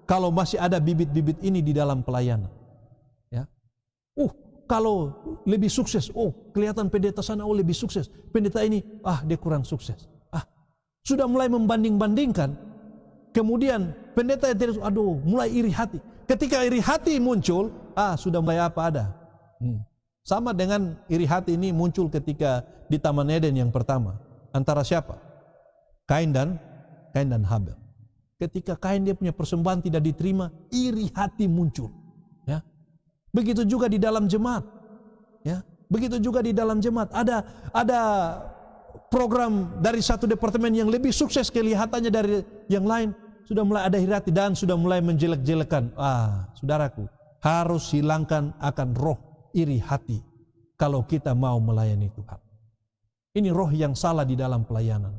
kalau masih ada bibit-bibit ini di dalam pelayanan? Ya. Kalau lebih sukses, kelihatan pendeta sana lebih sukses, pendeta ini dia kurang sukses. Sudah mulai membanding-bandingkan. Kemudian pendeta yang tidak, mulai iri hati. Ketika iri hati muncul, sudah mulai apa ada. Sama dengan iri hati ini muncul ketika di Taman Eden yang pertama. Antara siapa? Kain dan Habel. Ketika Kain dia punya persembahan tidak diterima, iri hati muncul. Ya. Begitu juga di dalam jemaat. Ya. Begitu juga di dalam jemaat. Ada program dari satu departemen yang lebih sukses kelihatannya dari yang lain. Sudah mulai ada iri hati dan sudah mulai menjelek-jelekan. Saudaraku, harus hilangkan akan roh iri hati kalau kita mau melayani Tuhan. Ini roh yang salah di dalam pelayanan.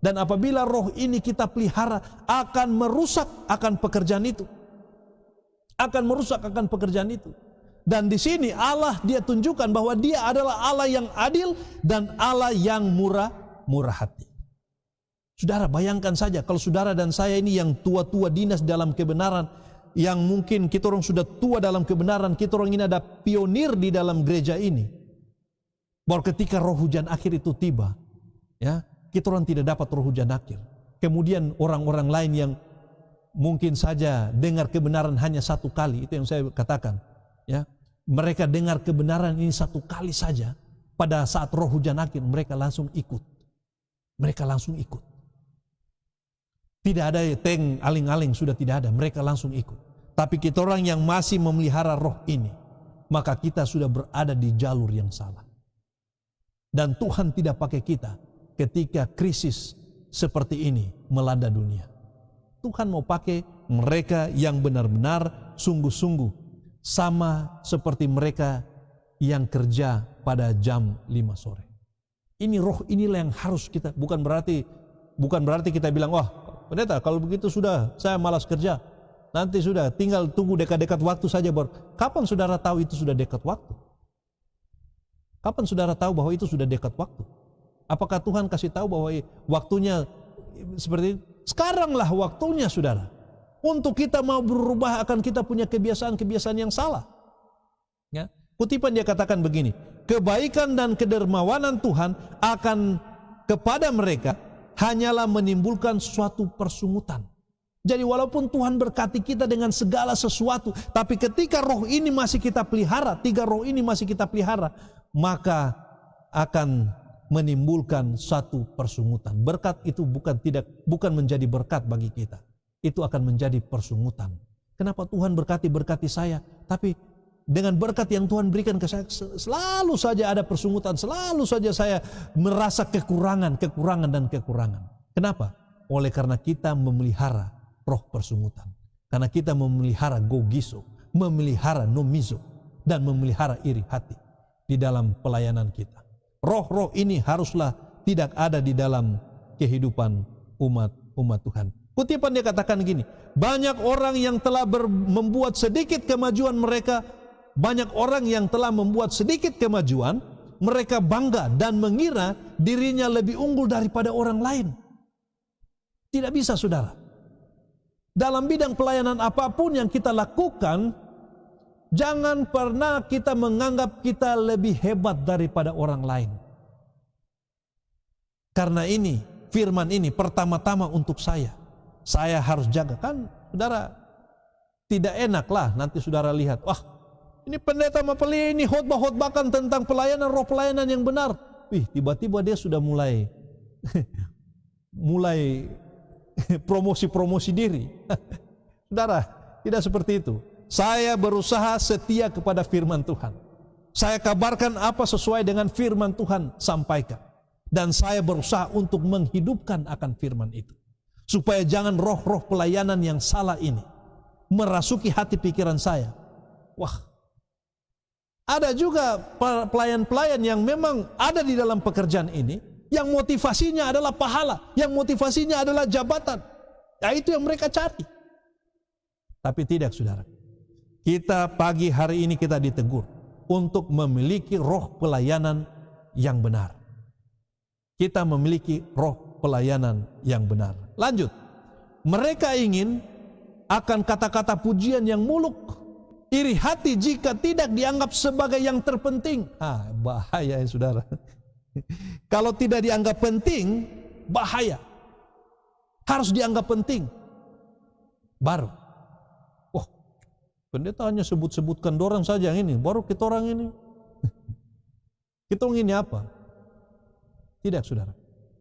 Dan apabila roh ini kita pelihara, akan merusak akan pekerjaan itu. Akan merusak akan pekerjaan itu. Dan di sini Allah dia tunjukkan bahwa dia adalah Allah yang adil dan Allah yang murah hati. Saudara, bayangkan saja kalau saudara dan saya ini yang tua-tua dinas dalam kebenaran, yang mungkin kita orang sudah tua dalam kebenaran, kita orang ini ada pionir di dalam gereja ini. Bahwa ketika roh hujan akhir itu tiba, ya, kita orang tidak dapat roh hujan akhir. Kemudian orang-orang lain yang mungkin saja dengar kebenaran hanya satu kali, itu yang saya katakan, ya. Mereka dengar kebenaran ini satu kali saja, pada saat roh hujan akhir mereka langsung ikut. Mereka langsung ikut. Tidak ada teng aling-aling, sudah tidak ada, mereka langsung ikut. Tapi kita orang yang masih memelihara roh ini, maka kita sudah berada di jalur yang salah. Dan Tuhan tidak pakai kita ketika krisis seperti ini melanda dunia. Tuhan mau pakai mereka yang benar-benar sungguh-sungguh, sama seperti mereka yang kerja pada jam 5 sore. Ini roh inilah yang harus kita, bukan berarti kita bilang, pendeta kalau begitu sudah saya malas kerja, nanti sudah tinggal tunggu dekat-dekat waktu saja. Kapan saudara tahu itu sudah dekat waktu? Kapan saudara tahu bahwa itu sudah dekat waktu? Apakah Tuhan kasih tahu bahwa waktunya seperti itu? Sekaranglah waktunya, saudara. Untuk kita mau berubah akan kita punya kebiasaan-kebiasaan yang salah. Ya. Kutipan dia katakan begini, kebaikan dan kedermawanan Tuhan akan kepada mereka hanyalah menimbulkan suatu persungutan. Jadi walaupun Tuhan berkati kita dengan segala sesuatu, tapi ketika roh ini masih kita pelihara, 3 roh ini masih kita pelihara, maka akan menimbulkan satu persungutan. Berkat itu bukan menjadi berkat bagi kita. Itu akan menjadi persungutan. Kenapa Tuhan berkati saya? Tapi dengan berkat yang Tuhan berikan ke saya, selalu saja ada persungutan. Selalu saja saya merasa kekurangan. Kenapa? Oleh karena kita memelihara roh persungutan. Karena kita memelihara gogiso, memelihara nomizo, dan memelihara iri hati di dalam pelayanan kita. Roh-roh ini haruslah tidak ada di dalam kehidupan umat Tuhan. Kutipan dia katakan gini, banyak orang yang telah membuat sedikit kemajuan mereka, banyak orang yang telah membuat sedikit kemajuan, mereka bangga dan mengira dirinya lebih unggul daripada orang lain. Tidak bisa, saudara. Dalam bidang pelayanan apapun yang kita lakukan, jangan pernah kita menganggap kita lebih hebat daripada orang lain. Karena ini, firman ini pertama-tama untuk saya. Saya harus jaga. Kan, saudara, tidak enaklah nanti saudara lihat, wah, ini pendeta mapeli ini khotbah-khotbahkan tentang pelayanan, roh pelayanan yang benar. Tiba-tiba dia sudah mulai promosi diri. Saudara, tidak seperti itu. Saya berusaha setia kepada firman Tuhan. Saya kabarkan apa sesuai dengan firman Tuhan sampaikan. Dan saya berusaha untuk menghidupkan akan firman itu. Supaya jangan roh-roh pelayanan yang salah ini merasuki hati pikiran saya. Wah, ada juga pelayan-pelayan yang memang ada di dalam pekerjaan ini, yang motivasinya adalah pahala, yang motivasinya adalah jabatan. Ya, itu yang mereka cari. Tapi tidak, saudara. Kita pagi hari ini kita ditegur untuk memiliki roh pelayanan yang benar. Kita memiliki roh pelayanan yang benar. Lanjut. Mereka ingin akan kata-kata pujian yang muluk, iri hati jika tidak dianggap sebagai yang terpenting. Bahaya ya, saudara. Kalau tidak dianggap penting, bahaya. Harus dianggap penting. Baru. Wah, pendeta hanya sebut-sebutkan dorang saja yang ini, baru kita orang ini. Kita ini apa? Tidak, saudara.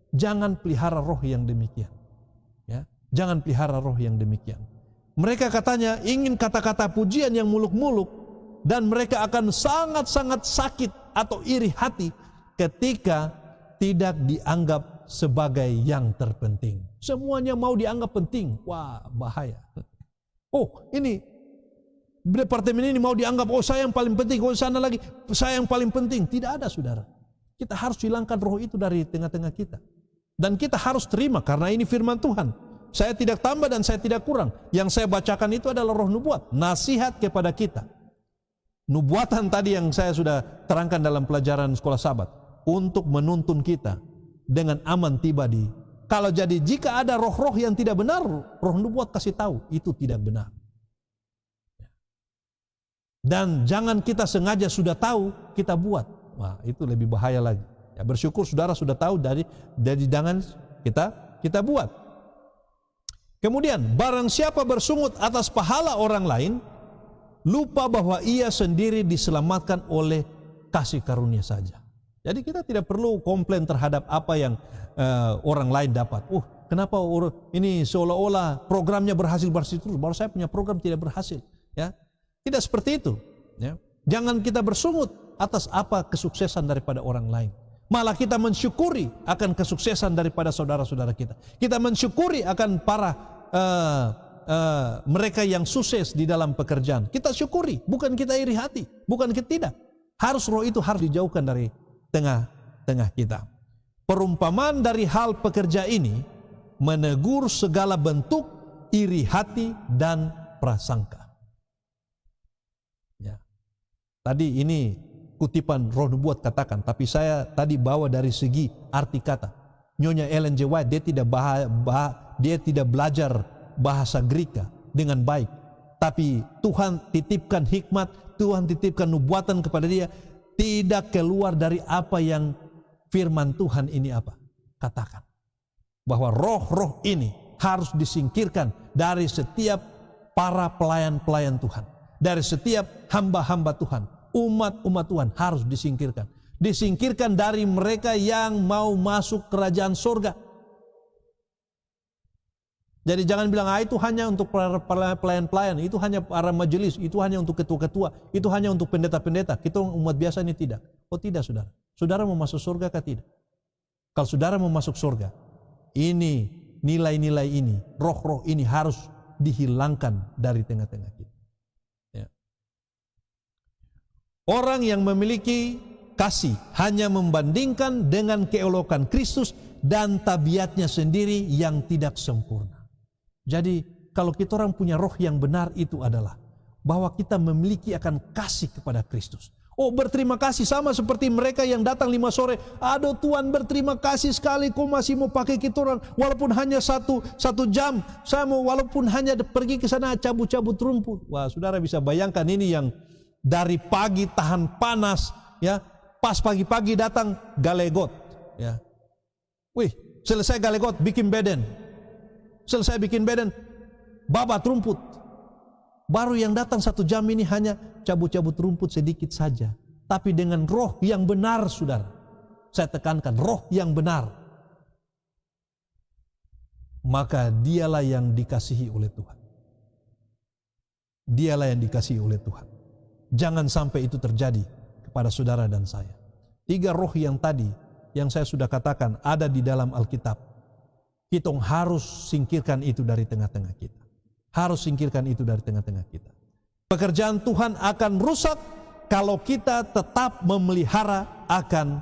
Jangan pelihara roh yang demikian. Ya, jangan pelihara roh yang demikian. Mereka katanya ingin kata-kata pujian yang muluk-muluk, dan mereka akan sangat-sangat sakit atau iri hati ketika tidak dianggap sebagai yang terpenting. Semuanya mau dianggap penting. Wah, bahaya. Oh, ini departemen ini mau dianggap, oh saya yang paling penting, oh sana lagi saya yang paling penting. Tidak ada, saudara. Kita harus hilangkan roh itu dari tengah-tengah kita. Dan kita harus terima karena ini firman Tuhan. Saya tidak tambah dan saya tidak kurang. Yang saya bacakan itu adalah roh nubuat, nasihat kepada kita. Nubuatan tadi yang saya sudah terangkan dalam pelajaran sekolah Sabat untuk menuntun kita dengan aman tiba di. Kalau jadi jika ada roh-roh yang tidak benar, roh nubuat kasih tahu itu tidak benar. Dan jangan kita sengaja sudah tahu kita buat. Wah, itu lebih bahaya lagi. Ya, bersyukur saudara sudah tahu dari jangan kita buat. Kemudian barang siapa bersungut atas pahala orang lain, lupa bahwa ia sendiri diselamatkan oleh kasih karunia saja. Jadi kita tidak perlu komplain terhadap apa yang orang lain dapat. Kenapa ini seolah-olah programnya berhasil terus, baru saya punya program tidak berhasil. Ya, tidak seperti itu. Ya, jangan kita bersungut atas apa kesuksesan daripada orang lain. Malah kita mensyukuri akan kesuksesan daripada saudara-saudara kita. Kita mensyukuri akan para mereka yang sukses di dalam pekerjaan. Kita syukuri, bukan kita iri hati, bukan kita tidak. Harus roh itu harus dijauhkan dari tengah-tengah kita. Perumpamaan dari hal pekerja ini menegur segala bentuk iri hati dan prasangka. Ya. Tadi ini kutipan roh nubuat katakan, tapi saya tadi bawa dari segi arti kata. Nyonya Ellen G. White dia tidak belajar bahasa Greek dengan baik. tapi Tuhan titipkan hikmat, Tuhan titipkan nubuatan kepada dia, tidak keluar dari apa yang firman Tuhan ini apa? Katakan. Bahwa roh-roh ini harus disingkirkan dari setiap para pelayan-pelayan Tuhan. Dari setiap hamba-hamba Tuhan. Umat-umat Tuhan harus disingkirkan. Disingkirkan dari mereka yang mau masuk kerajaan surga. Jadi jangan bilang, itu hanya untuk para pelayan-pelayan, itu hanya para majelis, itu hanya untuk ketua-ketua, itu hanya untuk pendeta-pendeta. Kita umat biasa ini tidak. Oh tidak, saudara. Saudara mau masuk surga kah tidak? Kalau saudara mau masuk surga, ini nilai-nilai ini, roh-roh ini harus dihilangkan dari tengah-tengah kita. Ya. Orang yang memiliki kasih hanya membandingkan dengan keelokan Kristus dan tabiatnya sendiri yang tidak sempurna. Jadi kalau kita orang punya roh yang benar itu adalah bahwa kita memiliki akan kasih kepada Kristus. Oh, berterima kasih sama seperti mereka yang datang 5 sore. Aduh Tuhan, berterima kasih sekali kau masih mau pakai kita orang. Walaupun hanya satu jam. Saya mau walaupun hanya pergi ke sana cabut-cabut rumput. Wah, saudara bisa bayangkan ini yang dari pagi tahan panas. Ya, pas pagi-pagi datang galegot. Ya. Wih, selesai galegot bikin beden. Selesai bikin beden, babat rumput. Baru yang datang 1 jam ini hanya cabut-cabut rumput sedikit saja. Tapi dengan roh yang benar, saudara. Saya tekankan, roh yang benar. Maka dialah yang dikasihi oleh Tuhan. Dialah yang dikasihi oleh Tuhan. Jangan sampai itu terjadi kepada saudara dan saya. 3 roh yang tadi, yang saya sudah katakan, ada di dalam Alkitab. Kita harus singkirkan itu dari tengah-tengah kita. Harus singkirkan itu dari tengah-tengah kita. Pekerjaan Tuhan akan rusak kalau kita tetap memelihara akan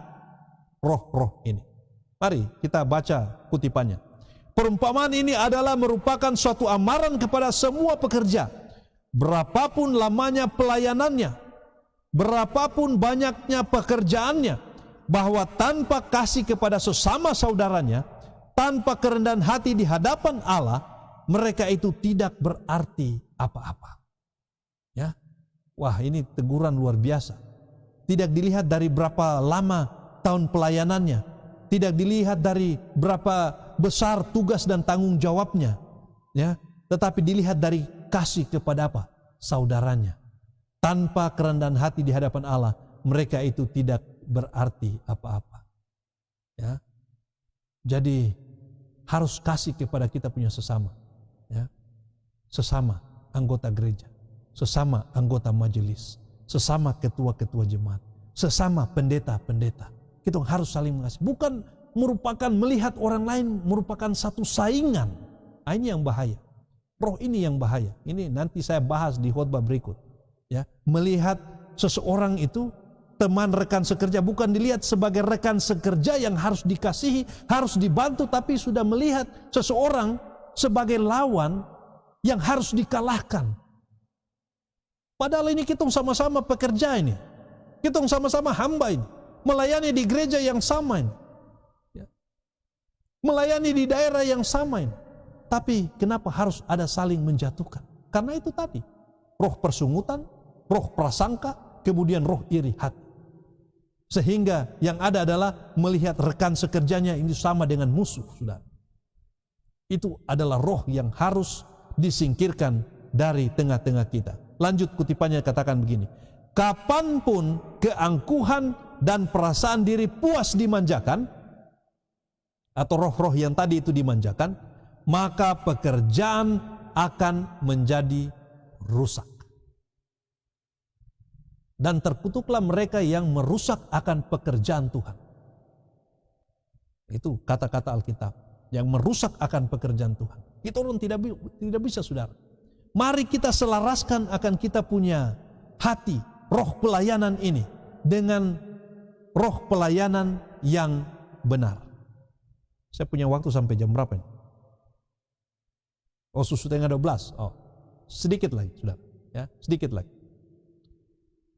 roh-roh ini. Mari kita baca kutipannya. Perumpamaan ini adalah merupakan suatu amaran kepada semua pekerja. Berapapun lamanya pelayanannya, berapapun banyaknya pekerjaannya, bahwa tanpa kasih kepada sesama saudaranya, tanpa kerendahan hati di hadapan Allah, mereka itu tidak berarti apa-apa. Ya, wah ini teguran luar biasa. Tidak dilihat dari berapa lama tahun pelayanannya, tidak dilihat dari berapa besar tugas dan tanggung jawabnya, ya, tetapi dilihat dari kasih kepada apa? Saudaranya. Tanpa kerendahan hati di hadapan Allah, mereka itu tidak berarti apa-apa. Ya, jadi harus kasih kepada kita punya sesama, ya, sesama anggota gereja, sesama anggota majelis, sesama ketua-ketua jemaat, sesama pendeta-pendeta. Kita harus saling mengasihi. Bukan merupakan melihat orang lain merupakan satu saingan. Ini yang bahaya. Roh ini yang bahaya. Ini nanti saya bahas di khotbah berikut. Ya, melihat seseorang itu teman rekan sekerja bukan dilihat sebagai rekan sekerja yang harus dikasihi, harus dibantu, tapi sudah melihat seseorang sebagai lawan yang harus dikalahkan. Padahal ini kita sama-sama pekerja ini. Kita sama-sama hamba ini. Melayani di gereja yang sama ini. Ya. Melayani di daerah yang sama ini. Tapi kenapa harus ada saling menjatuhkan? Karena itu tadi. Roh persungutan, roh prasangka, kemudian roh iri hati. Sehingga yang ada adalah melihat rekan sekerjanya ini sama dengan musuh, saudara. Itu adalah roh yang harus disingkirkan dari tengah-tengah kita. Lanjut kutipannya katakan begini. Kapanpun keangkuhan dan perasaan diri puas dimanjakan, atau roh-roh yang tadi itu dimanjakan, maka pekerjaan akan menjadi rusak. Dan terkutuklah mereka yang merusak akan pekerjaan Tuhan. Itu kata-kata Alkitab. Yang merusak akan pekerjaan Tuhan. Itu orang tidak bisa, saudara. Mari kita selaraskan akan kita punya hati, roh pelayanan ini, dengan roh pelayanan yang benar. Saya punya waktu sampai jam berapa ini? Oh, setengah 12. Oh, sedikit lagi, saudara. Ya, sedikit lagi.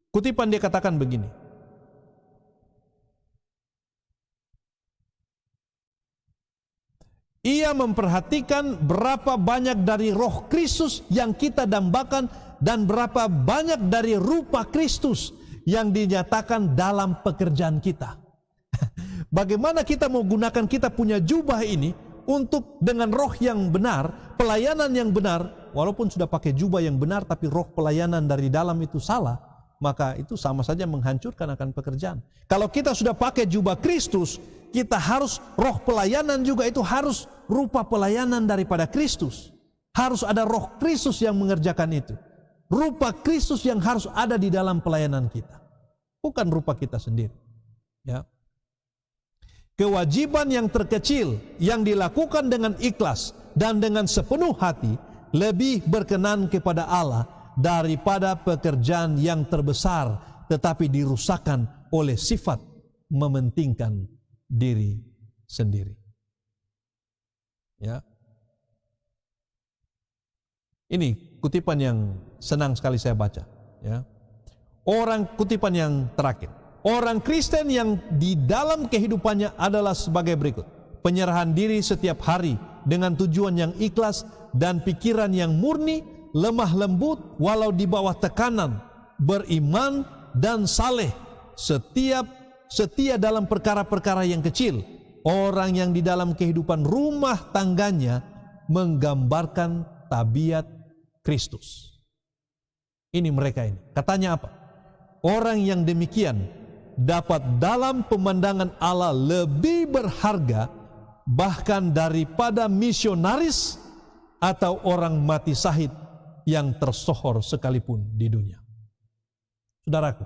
Kutipan dia katakan begini. Ia memperhatikan berapa banyak dari roh Kristus yang kita dambakan dan berapa banyak dari rupa Kristus yang dinyatakan dalam pekerjaan kita. Bagaimana kita mau gunakan kita punya jubah ini untuk dengan roh yang benar, pelayanan yang benar, walaupun sudah pakai jubah yang benar tapi roh pelayanan dari dalam itu salah, maka itu sama saja menghancurkan akan pekerjaan. Kalau kita sudah pakai jubah Kristus, kita harus roh pelayanan juga itu harus rupa pelayanan daripada Kristus. Harus ada roh Kristus yang mengerjakan itu. Rupa Kristus yang harus ada di dalam pelayanan kita. Bukan rupa kita sendiri. Ya. Kewajiban yang terkecil yang dilakukan dengan ikhlas dan dengan sepenuh hati lebih berkenan kepada Allah daripada pekerjaan yang terbesar tetapi dirusakkan oleh sifat mementingkan diri sendiri. Ya. Ini kutipan yang senang sekali saya baca, ya. Kutipan yang terakhir. Orang Kristen yang di dalam kehidupannya adalah sebagai berikut. Penyerahan diri setiap hari dengan tujuan yang ikhlas dan pikiran yang murni, lemah lembut walau di bawah tekanan, beriman dan saleh, setia dalam perkara-perkara yang kecil. Orang yang di dalam kehidupan rumah tangganya menggambarkan tabiat Kristus. Ini mereka ini. Katanya apa? Orang yang demikian dapat dalam pemandangan Allah lebih berharga bahkan daripada misionaris atau orang mati syahid yang tersohor sekalipun di dunia. Saudaraku,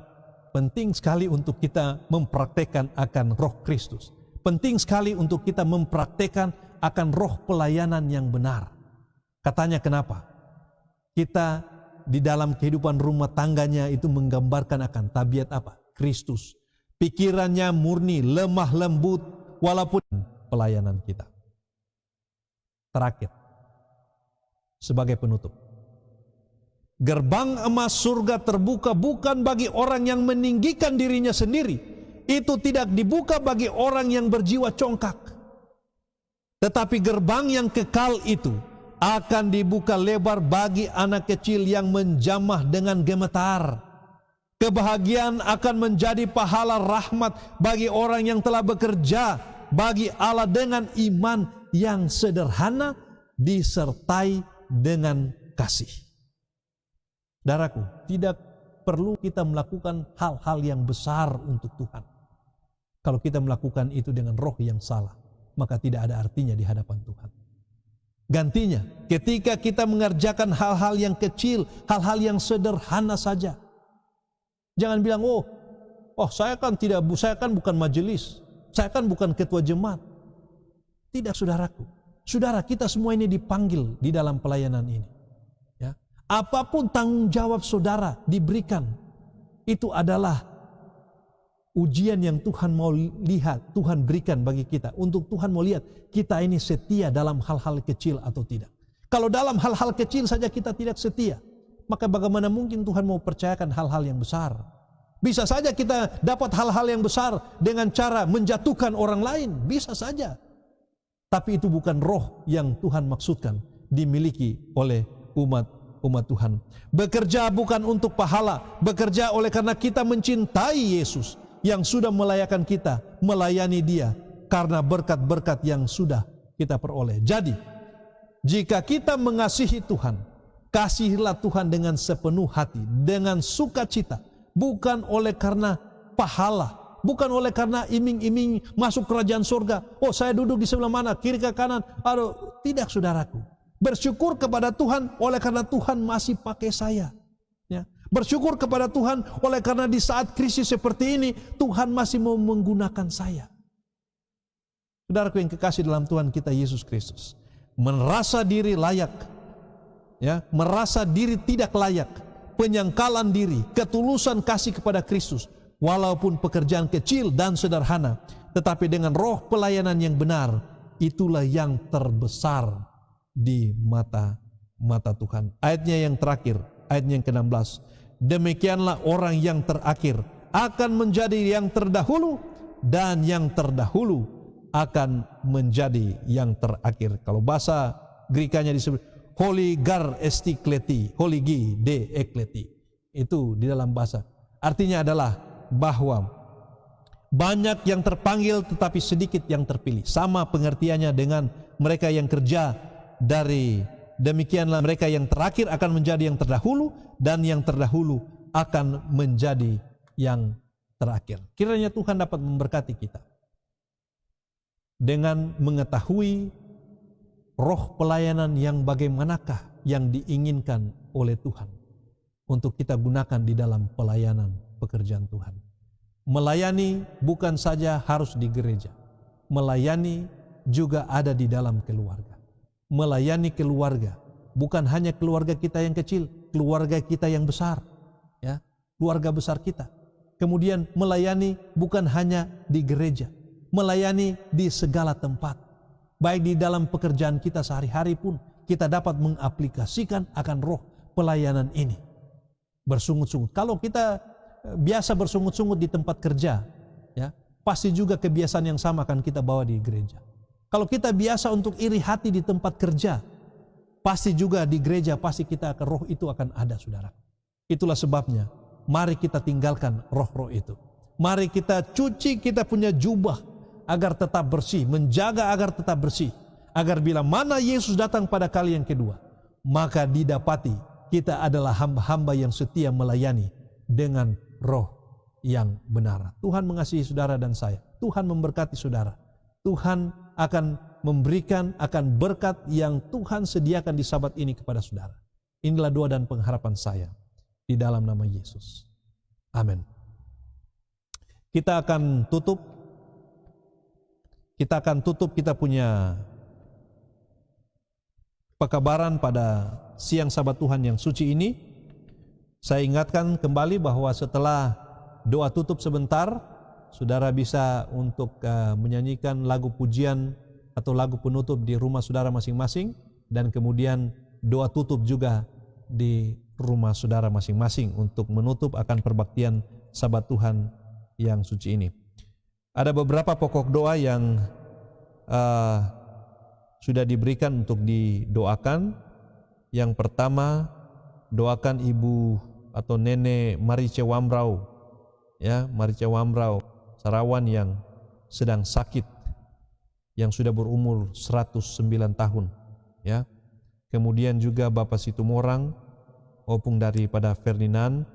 penting sekali untuk kita mempraktekkan akan roh Kristus. Penting sekali untuk kita mempraktekkan akan roh pelayanan yang benar. Katanya kenapa? Kita di dalam kehidupan rumah tangganya itu menggambarkan akan tabiat apa? Kristus. Pikirannya murni, lemah lembut, walaupun pelayanan kita. Terakhir, sebagai penutup. Gerbang emas surga terbuka bukan bagi orang yang meninggikan dirinya sendiri. Itu tidak dibuka bagi orang yang berjiwa congkak. Tetapi gerbang yang kekal itu akan dibuka lebar bagi anak kecil yang menjamah dengan gemetar. Kebahagiaan akan menjadi pahala rahmat bagi orang yang telah bekerja bagi Allah dengan iman yang sederhana disertai dengan kasih. Saudaraku, tidak perlu kita melakukan hal-hal yang besar untuk Tuhan. Kalau kita melakukan itu dengan roh yang salah, maka tidak ada artinya di hadapan Tuhan. Gantinya, ketika kita mengerjakan hal-hal yang kecil, hal-hal yang sederhana saja, jangan bilang, saya kan bukan majelis, saya kan bukan ketua jemaat. Tidak, saudaraku. Saudara, kita semua ini dipanggil di dalam pelayanan ini. Ya. Apapun tanggung jawab saudara diberikan, itu adalah ujian yang Tuhan mau lihat, Tuhan berikan bagi kita. Untuk Tuhan mau lihat kita ini setia dalam hal-hal kecil atau tidak. Kalau dalam hal-hal kecil saja kita tidak setia, maka bagaimana mungkin Tuhan mau percayakan hal-hal yang besar? Bisa saja kita dapat hal-hal yang besar dengan cara menjatuhkan orang lain, bisa saja. Tapi itu bukan roh yang Tuhan maksudkan dimiliki oleh umat Tuhan. Bekerja bukan untuk pahala, bekerja oleh karena kita mencintai Yesus yang sudah melayakan kita, melayani Dia karena berkat-berkat yang sudah kita peroleh. Jadi, jika kita mengasihi Tuhan, kasihilah Tuhan dengan sepenuh hati, dengan sukacita, bukan oleh karena pahala, bukan oleh karena iming-iming masuk kerajaan surga. Saya duduk di sebelah mana, kiri ke kanan. Tidak, saudaraku. Bersyukur kepada Tuhan oleh karena Tuhan masih pakai saya. Ya. Bersyukur kepada Tuhan oleh karena di saat krisis seperti ini Tuhan masih mau menggunakan saya. Saudaraku yang kekasih dalam Tuhan kita Yesus Kristus, merasa diri layak, ya, merasa diri tidak layak, penyangkalan diri, ketulusan kasih kepada Kristus, walaupun pekerjaan kecil dan sederhana, tetapi dengan roh pelayanan yang benar, itulah yang terbesar di mata Tuhan. Ayatnya yang terakhir, ayatnya yang ke-16. Demikianlah orang yang terakhir akan menjadi yang terdahulu, dan yang terdahulu akan menjadi yang terakhir. Kalau bahasa Grekanya disebut holigar estikleti, holigi de ekleti. Itu di dalam bahasa. Artinya adalah bahwa banyak yang terpanggil tetapi sedikit yang terpilih. Sama pengertiannya dengan mereka yang kerja dari demikianlah mereka yang terakhir akan menjadi yang terdahulu dan yang terdahulu akan menjadi yang terakhir. Kiranya Tuhan dapat memberkati kita dengan mengetahui roh pelayanan yang bagaimanakah yang diinginkan oleh Tuhan untuk kita gunakan di dalam pelayanan pekerjaan Tuhan. Melayani bukan saja harus di gereja, melayani juga ada di dalam keluarga. Melayani keluarga bukan hanya keluarga kita yang kecil, keluarga kita yang besar, ya, keluarga besar kita. Kemudian melayani bukan hanya di gereja, melayani di segala tempat. Baik di dalam pekerjaan kita sehari-hari pun kita dapat mengaplikasikan akan roh pelayanan ini. Bersungut-sungut. Kalau kita biasa bersungut-sungut di tempat kerja, ya, pasti juga kebiasaan yang sama akan kita bawa di gereja. Kalau kita biasa untuk iri hati di tempat kerja, pasti juga di gereja pasti kita akan roh itu akan ada, saudara. Itulah sebabnya mari kita tinggalkan roh-roh itu. Mari kita cuci kita punya jubah agar tetap bersih, menjaga agar tetap bersih, agar bila mana Yesus datang pada kali yang kedua, maka didapati kita adalah hamba-hamba yang setia melayani dengan roh yang benar. Tuhan mengasihi saudara dan saya. Tuhan memberkati saudara. Tuhan akan memberikan akan berkat yang Tuhan sediakan di Sabat ini kepada saudara. Inilah doa dan pengharapan saya di dalam nama Yesus. Amin. Kita akan tutup kita punya pekabaran pada siang Sabat Tuhan yang suci ini. Saya ingatkan kembali bahwa setelah doa tutup sebentar, saudara bisa untuk menyanyikan lagu pujian atau lagu penutup di rumah saudara masing-masing, dan kemudian doa tutup juga di rumah saudara masing-masing untuk menutup akan perbaktian Sabat Tuhan yang suci ini. Ada beberapa pokok doa yang sudah diberikan untuk didoakan. Yang pertama, doakan ibu atau nenek Marice Wambrau, ya, Marice Wambrau Sarawan yang sedang sakit, yang sudah berumur 109 tahun, ya. Kemudian juga Bapak Situmorang, opung daripada Ferdinand,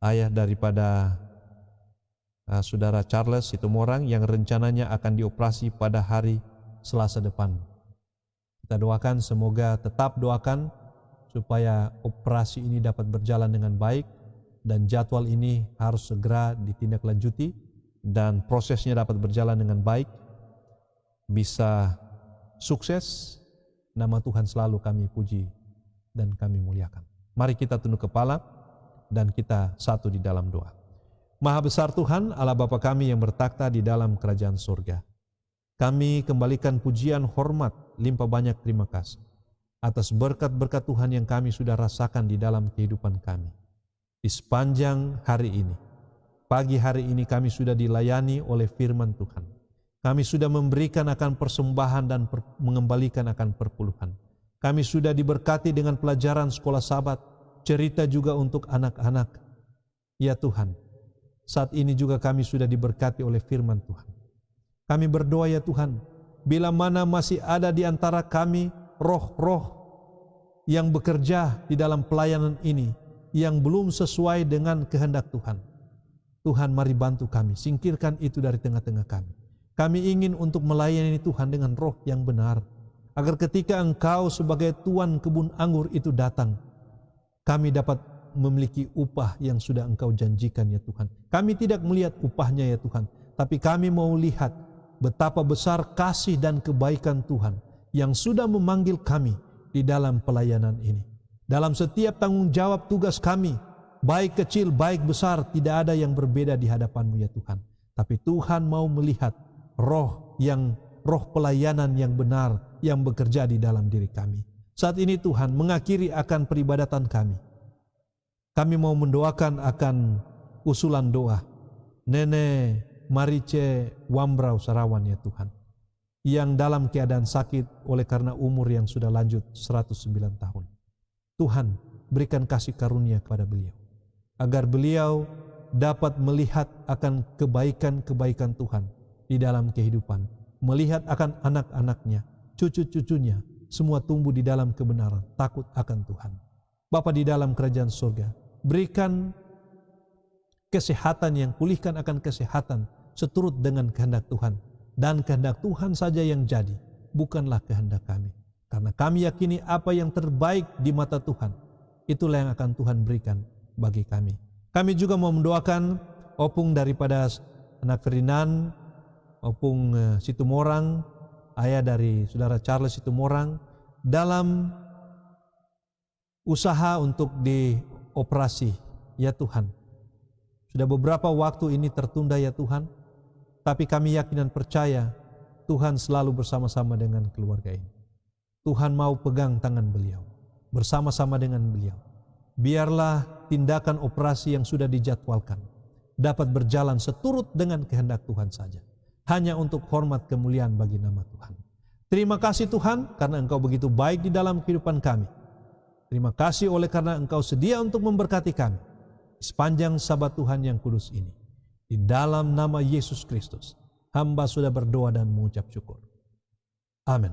ayah daripada saudara Charles Situmorang yang rencananya akan dioperasi pada hari Selasa depan. Kita doakan, semoga tetap doakan supaya operasi ini dapat berjalan dengan baik, dan jadwal ini harus segera ditindaklanjuti dan prosesnya dapat berjalan dengan baik, bisa sukses. Nama Tuhan selalu kami puji dan kami muliakan. Mari kita tunduk kepala dan kita satu di dalam doa. Maha besar Tuhan, Allah Bapa kami yang bertakhta di dalam kerajaan surga. Kami kembalikan pujian, hormat, limpah banyak terima kasih atas berkat-berkat Tuhan yang kami sudah rasakan di dalam kehidupan kami. Di sepanjang hari ini, pagi hari ini kami sudah dilayani oleh firman Tuhan. Kami sudah memberikan akan persembahan dan mengembalikan akan perpuluhan. Kami sudah diberkati dengan pelajaran sekolah Sabat, cerita juga untuk anak-anak. Ya Tuhan, saat ini juga kami sudah diberkati oleh firman Tuhan. Kami berdoa ya Tuhan, bila mana masih ada di antara kami roh-roh yang bekerja di dalam pelayanan ini yang belum sesuai dengan kehendak Tuhan, Tuhan mari bantu kami, singkirkan itu dari tengah-tengah kami. Kami ingin untuk melayani Tuhan dengan roh yang benar, agar ketika Engkau sebagai Tuan kebun anggur itu datang, kami dapat memiliki upah yang sudah Engkau janjikan ya Tuhan. Kami tidak melihat upahnya ya Tuhan, tapi kami mau lihat betapa besar kasih dan kebaikan Tuhan yang sudah memanggil kami di dalam pelayanan ini. Dalam setiap tanggung jawab tugas kami, baik kecil, baik besar, tidak ada yang berbeda di hadapan-Mu ya Tuhan. Tapi Tuhan mau melihat roh pelayanan yang benar yang bekerja di dalam diri kami. Saat ini Tuhan mengakhiri akan peribadatan kami. Kami mau mendoakan akan usulan doa Nenek Marice Wambrau Sarawan ya Tuhan. yang dalam keadaan sakit oleh karena umur yang sudah lanjut 109 tahun. Tuhan, berikan kasih karunia kepada beliau, agar beliau dapat melihat akan kebaikan-kebaikan Tuhan di dalam kehidupan, melihat akan anak-anaknya, cucu-cucunya, semua tumbuh di dalam kebenaran, takut akan Tuhan. Bapa di dalam kerajaan surga, berikan kesehatan, yang pulihkan akan kesehatan seturut dengan kehendak Tuhan, dan kehendak Tuhan saja yang jadi, bukanlah kehendak kami. Karena kami yakini apa yang terbaik di mata Tuhan, itulah yang akan Tuhan berikan bagi kami. Kami juga mau mendoakan opung daripada anak Ferdinand, opung Situmorang, ayah dari saudara Charles Situmorang, dalam usaha untuk dioperasi. Ya Tuhan, sudah beberapa waktu ini tertunda ya Tuhan, tapi kami yakin dan percaya Tuhan selalu bersama-sama dengan keluarga ini. Tuhan mau pegang tangan beliau, bersama-sama dengan beliau. Biarlah tindakan operasi yang sudah dijadwalkan dapat berjalan seturut dengan kehendak Tuhan saja, hanya untuk hormat kemuliaan bagi nama Tuhan. Terima kasih Tuhan, karena Engkau begitu baik di dalam kehidupan kami. Terima kasih oleh karena Engkau sedia untuk memberkati kami sepanjang Sabat Tuhan yang kudus ini. Di dalam nama Yesus Kristus, hamba sudah berdoa dan mengucap syukur. Amin.